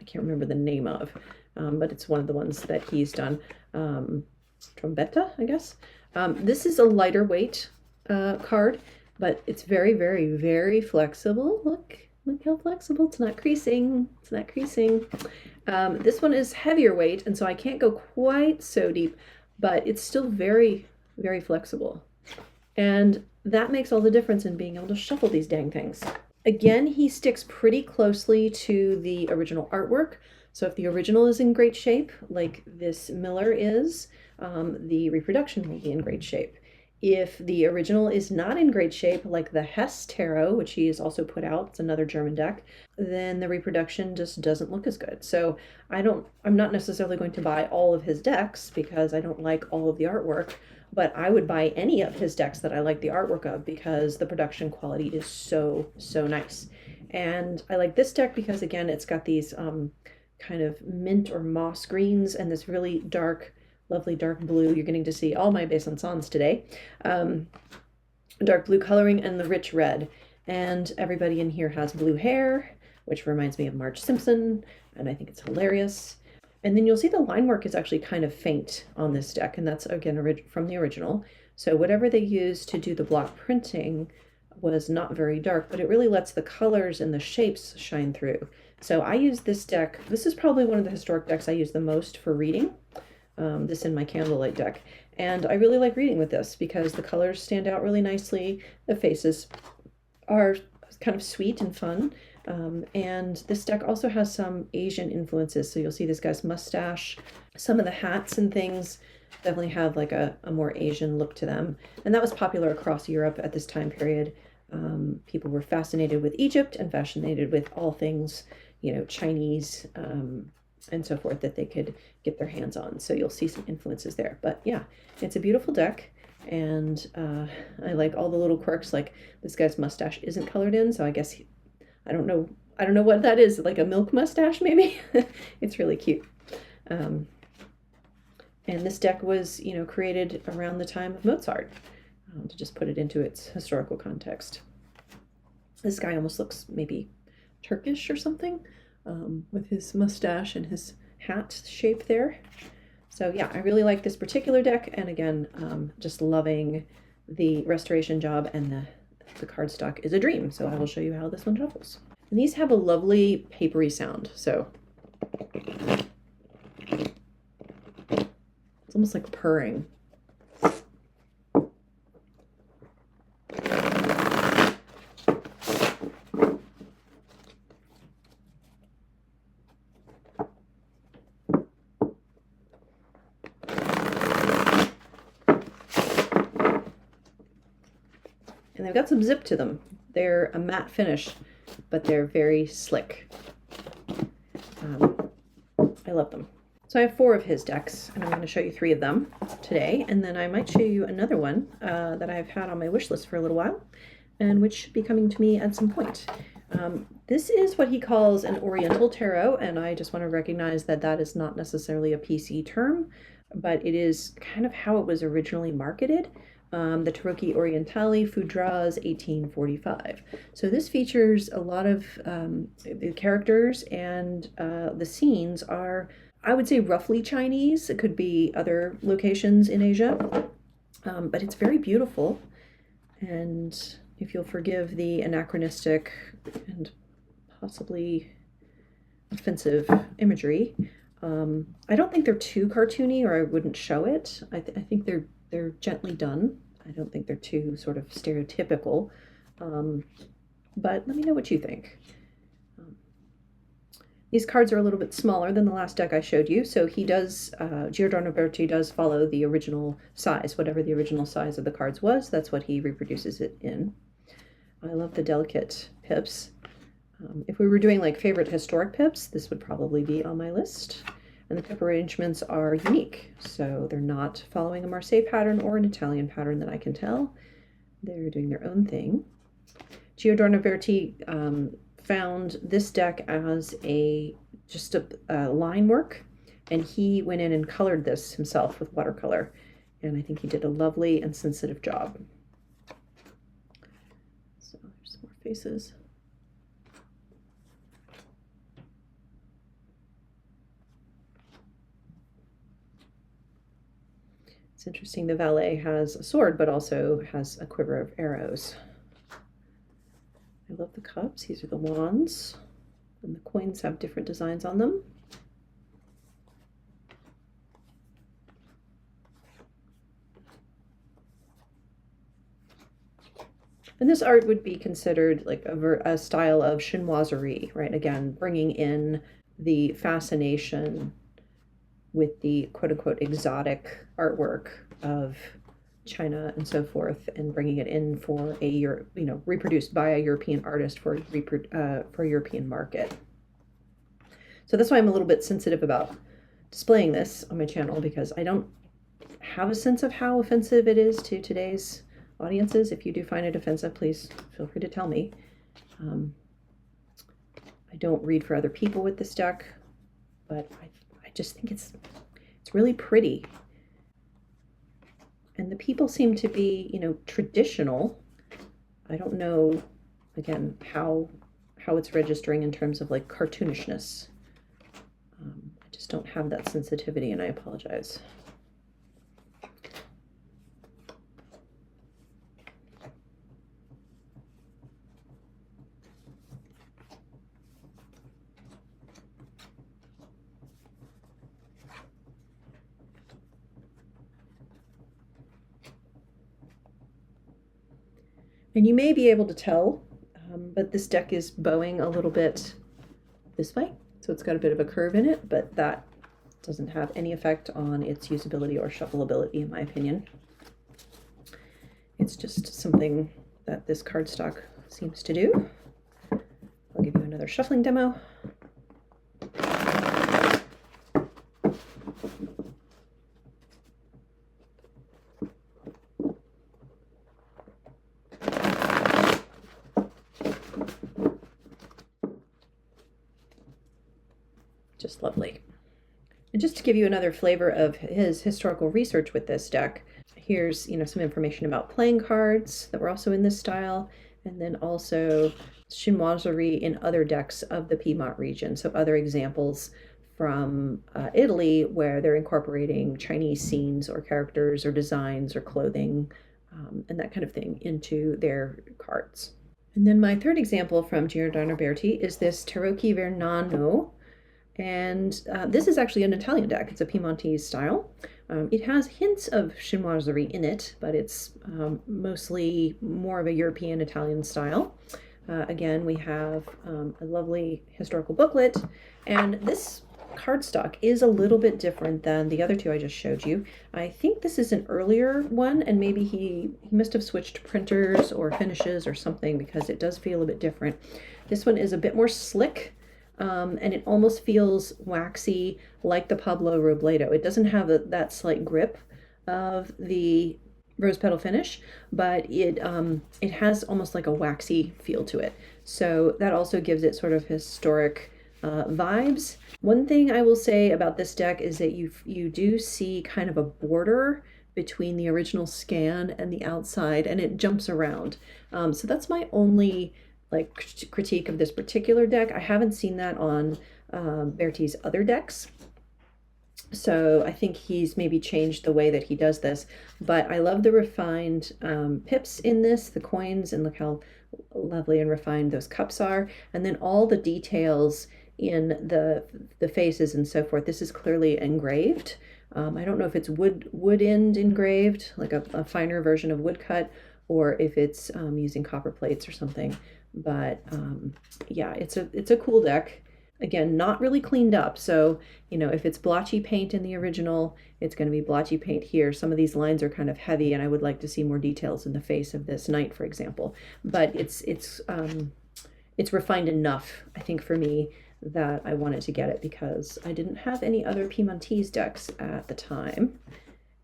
[SPEAKER 1] I can't remember the name of, but it's one of the ones that he's done. Trombetta, I guess. This is a lighter weight card, but it's very, very, very flexible. Look how flexible. It's not creasing. This one is heavier weight, and so I can't go quite so deep, but it's still very, very flexible. And that makes all the difference in being able to shuffle these dang things. Again, he sticks pretty closely to the original artwork. So if the original is in great shape, like this Miller is, the reproduction will be in great shape. If the original is not in great shape, like the Hess Tarot, which he has also put out, it's another German deck, then the reproduction just doesn't look as good. So I'm not necessarily going to buy all of his decks because I don't like all of the artwork, but I would buy any of his decks that I like the artwork of because the production quality is so, so nice. And I like this deck because, again, it's got these kind of mint or moss greens and this really dark, lovely dark blue. You're getting to see all my Besancons today. Dark blue coloring and the rich red. And everybody in here has blue hair, which reminds me of Marge Simpson, and I think it's hilarious. And then you'll see the line work is actually kind of faint on this deck, and that's, again, from the original. So whatever they used to do the block printing was not very dark, but it really lets the colors and the shapes shine through. So I use this deck. This is probably one of the historic decks I use the most for reading. This in my candlelight deck. And I really like reading with this because the colors stand out really nicely. The faces are kind of sweet and fun. And this deck also has some Asian influences. So you'll see this guy's mustache. Some of the hats and things definitely have like a more Asian look to them. And that was popular across Europe at this time period. People were fascinated with Egypt and fascinated with all things, Chinese, and so forth that they could get their hands on. So you'll see some influences there. But yeah, it's a beautiful deck. And I like all the little quirks, like this guy's mustache isn't colored in. So I guess, I don't know what that is, like a milk mustache maybe. It's really cute. And this deck was, created around the time of Mozart, to just put it into its historical context. This guy almost looks maybe Turkish or something. With his mustache and his hat shape there. So yeah, I really like this particular deck, and again, just loving the restoration job, and the cardstock is a dream. So I will show you how this one shuffles. And these have a lovely papery sound, so it's almost like purring. And they've got some zip to them. They're a matte finish, but they're very slick. I love them. So I have 4 of his decks, and I'm going to show you 3 of them today, and then I might show you another one that I've had on my wish list for a little while, and which should be coming to me at some point. This is what he calls an Oriental Tarot, and I just want to recognize that that is not necessarily a PC term, but it is kind of how it was originally marketed. The Tarocchi Orientali, Fudras, 1845. So this features a lot of the characters, and the scenes are, I would say, roughly Chinese. It could be other locations in Asia, but it's very beautiful. And if you'll forgive the anachronistic and possibly offensive imagery, I don't think they're too cartoony, or I wouldn't show it. I think they're gently done. I don't think they're too sort of stereotypical, but let me know what you think. These cards are a little bit smaller than the last deck I showed you, so he does, Giordano Berti does follow the original size. Whatever the original size of the cards was, that's what he reproduces it in. I love the delicate pips. If we were doing like favorite historic pips, this would probably be on my list. And the pip arrangements are unique, so they're not following a Marseilles pattern or an Italian pattern that I can tell. They're doing their own thing. Giordano Berti found this deck as just a line work, and he went in and colored this himself with watercolor, and I think he did a lovely and sensitive job. So there's some more faces. It's interesting, the valet has a sword, but also has a quiver of arrows. I love the cups. These are the wands, and the coins have different designs on them. And this art would be considered like a style of chinoiserie, right? Again, bringing in the fascination with the quote-unquote exotic artwork of China and so forth, and bringing it in for a reproduced by a European artist for European market. So that's why I'm a little bit sensitive about displaying this on my channel, because I don't have a sense of how offensive it is to today's audiences. If you do find it offensive, please feel free to tell me. I don't read for other people with this deck, but I just think it's really pretty. And the people seem to be, traditional. I don't know, again, how it's registering in terms of like cartoonishness. I just don't have that sensitivity, and I apologize. And you may be able to tell, but this deck is bowing a little bit this way. So it's got a bit of a curve in it, but that doesn't have any effect on its usability or shuffleability, in my opinion. It's just something that this cardstock seems to do. I'll give you another shuffling demo. Just lovely. And just to give you another flavor of his historical research with this deck, here's some information about playing cards that were also in this style, and then also chinoiserie in other decks of the Piedmont region. So other examples from Italy where they're incorporating Chinese scenes or characters or designs or clothing and that kind of thing into their cards. And then my third example from Giordano Berti is this Tarocchi Vernano. And this is actually an Italian deck. It's a Piedmontese style. It has hints of chinoiserie in it, but it's mostly more of a European Italian style. Again, we have a lovely historical booklet, and this cardstock is a little bit different than the other two I just showed you. I think this is an earlier one, and maybe he must have switched printers or finishes or something, because it does feel a bit different. This one is a bit more slick. And it almost feels waxy, like the Pablo Robledo. It doesn't have that slight grip of the rose petal finish, but it has almost like a waxy feel to it. So that also gives it sort of historic vibes. One thing I will say about this deck is that you do see kind of a border between the original scan and the outside, and it jumps around. So that's my only critique of this particular deck. I haven't seen that on Berti's other decks, so I think he's maybe changed the way that he does this. But I love the refined pips in this, the coins, and look how lovely and refined those cups are, and then all the details in the faces and so forth. This is clearly engraved. I don't know if it's wood end engraved, like a finer version of woodcut, or if it's using copper plates or something. But yeah, it's a cool deck. Again, not really cleaned up. So, if it's blotchy paint in the original, it's going to be blotchy paint here. Some of these lines are kind of heavy, and I would like to see more details in the face of this knight, for example. But it's refined enough, I think, for me, that I wanted to get it, because I didn't have any other Piedmontese decks at the time,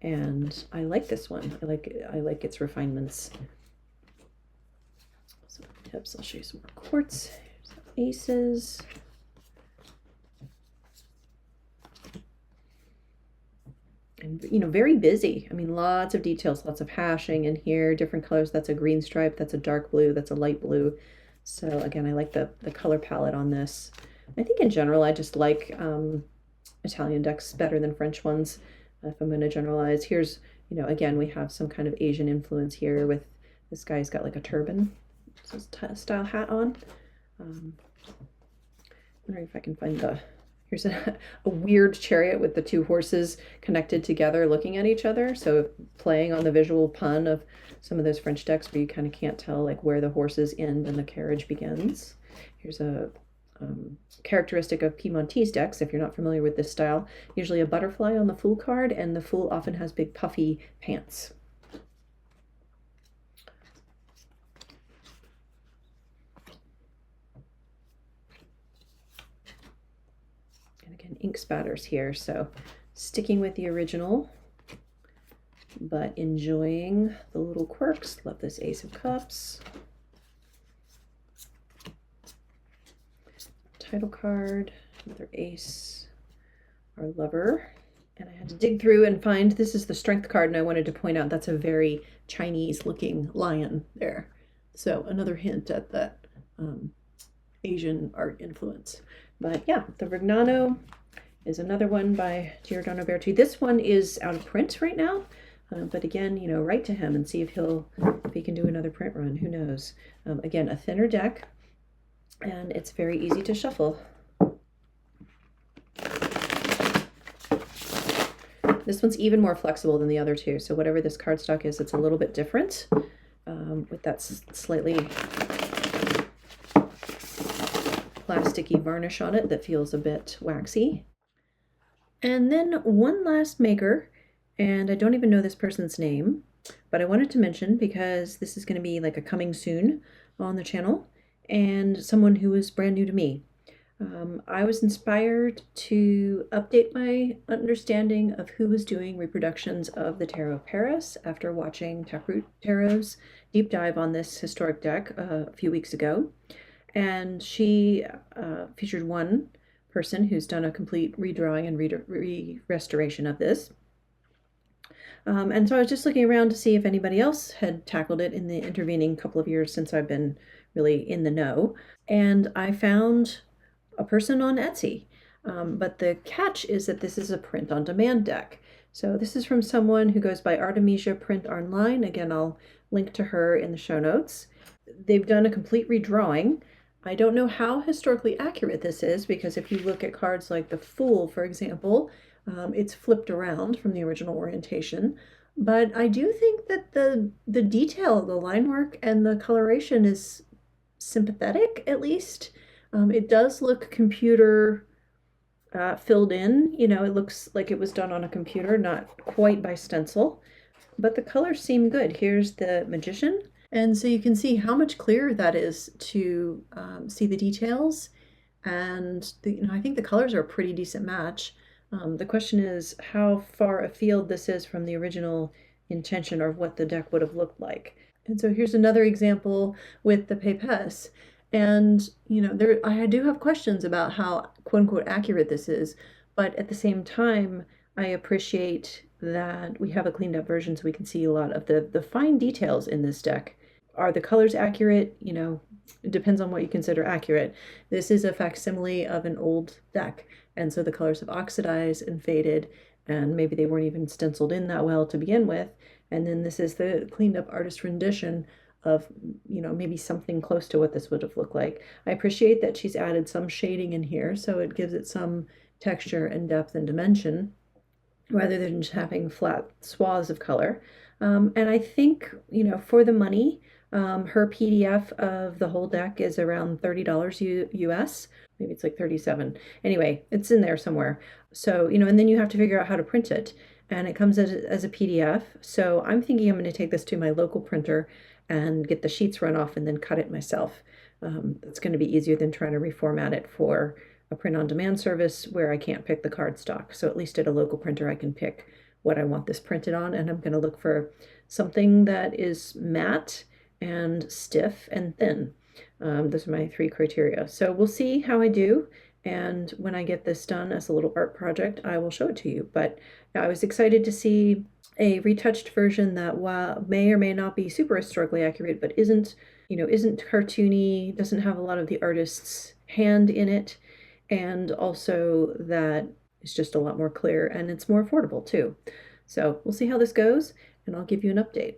[SPEAKER 1] and I like this one. I like its refinements. Tips. I'll show you some more quartz. Here's aces. And very busy. I mean, lots of details, lots of hashing in here, different colors. That's a green stripe, that's a dark blue, that's a light blue. So again, I like the color palette on this. I think in general, I just like Italian decks better than French ones, if I'm going to generalize. Here's, again, we have some kind of Asian influence here with this guy's got like a turban style hat on. Wondering if I can find here's a weird chariot with the two horses connected together looking at each other. So playing on the visual pun of some of those French decks where you kind of can't tell like where the horses end and the carriage begins. Here's a characteristic of Piedmontese decks, if you're not familiar with this style, usually a butterfly on the Fool card, and the Fool often has big puffy pants. ink spatters here. So sticking with the original, but enjoying the little quirks. Love this Ace of Cups. Title card, another ace, our lover. And I had to dig through and find, this is the strength card, and I wanted to point out that's a very Chinese looking lion there. So another hint at that Asian art influence. But yeah, the Reynaud is another one by Giordano Berti. This one is out of print right now. But again, you know, write to him and see if he can do another print run. Who knows? Again, a thinner deck, and it's very easy to shuffle. This one's even more flexible than the other two. So whatever this cardstock is, it's a little bit different with that slightly plasticky varnish on it that feels a bit waxy. And then one last maker, and I don't even know this person's name, but I wanted to mention because this is going to be like a coming soon on the channel, and someone who is brand new to me. I was inspired to update my understanding of who was doing reproductions of the Tarot of Paris after watching Taproot Tarot's deep dive on this historic deck a few weeks ago. And she featured one person who's done a complete redrawing and restoration of this. And so I was just looking around to see if anybody else had tackled it in the intervening couple of years since I've been really in the know. And I found a person on Etsy. But the catch is that this is a print-on-demand deck. So this is from someone who goes by Artemisia Print Online. Again, I'll link to her in the show notes. They've done a complete redrawing. I don't know how historically accurate this is, because if you look at cards like the Fool, for example, it's flipped around from the original orientation. But I do think that the detail, the line work, and the coloration is sympathetic, at least. It does look computer filled in. You know, it looks like it was done on a computer, not quite by stencil. But the colors seem good. Here's the Magician. And so you can see how much clearer that is to see the details. And I think the colors are a pretty decent match. The question is how far afield this is from the original intention or what the deck would have looked like. And so here's another example with the Pépès. And, I do have questions about how quote unquote accurate this is, but at the same time, I appreciate that we have a cleaned up version so we can see a lot of the fine details in this deck. Are the colors accurate? It depends on what you consider accurate. This is a facsimile of an old deck, and so the colors have oxidized and faded, and maybe they weren't even stenciled in that well to begin with. And then this is the cleaned up artist rendition of, maybe something close to what this would have looked like. I appreciate that she's added some shading in here, so it gives it some texture and depth and dimension, rather than just having flat swaths of color. And I think, for the money, her PDF of the whole deck is around $30 US. Maybe it's like 37. Anyway, it's in there somewhere. So, and then you have to figure out how to print it. And it comes as a PDF. So I'm thinking I'm going to take this to my local printer and get the sheets run off and then cut it myself. It's going to be easier than trying to reformat it for a print-on-demand service where I can't pick the cardstock. So at least at a local printer, I can pick what I want this printed on, and I'm going to look for something that is matte and stiff and thin. Those are my 3 criteria. So we'll see how I do, and when I get this done as a little art project, I will show it to you. But I was excited to see a retouched version that, while may or may not be super historically accurate, but isn't cartoony, doesn't have a lot of the artist's hand in it, and also that it's just a lot more clear and it's more affordable too. So we'll see how this goes, and I'll give you an update.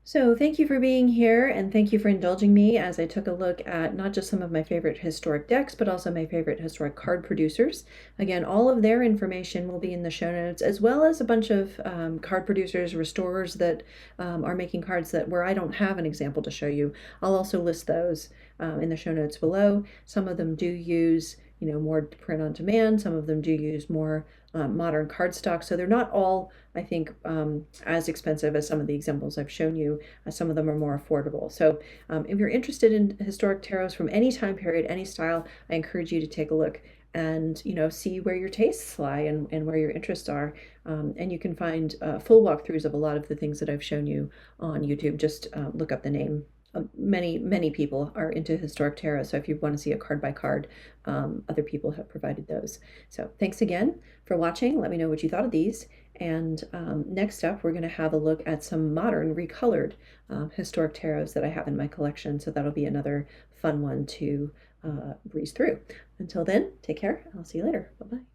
[SPEAKER 1] So thank you for being here, and thank you for indulging me as I took a look at not just some of my favorite historic decks, but also my favorite historic card producers. Again, all of their information will be in the show notes, as well as a bunch of card producers, restorers that are making cards where I don't have an example to show you. I'll also list those in the show notes below. Some of them do use more print on demand. Some of them do use more modern cardstock. So they're not all, I think, as expensive as some of the examples I've shown you. Some of them are more affordable. So if you're interested in historic tarots from any time period, any style, I encourage you to take a look and see where your tastes lie and where your interests are. And you can find full walkthroughs of a lot of the things that I've shown you on YouTube. Just look up the name. Many people are into historic tarot, so if you want to see a card by card, other people have provided those. So thanks again for watching. Let me know what you thought of these. And next up, we're going to have a look at some modern recolored historic tarots that I have in my collection. So that'll be another fun one to breeze through. Until then, take care. I'll see you later. Bye-bye.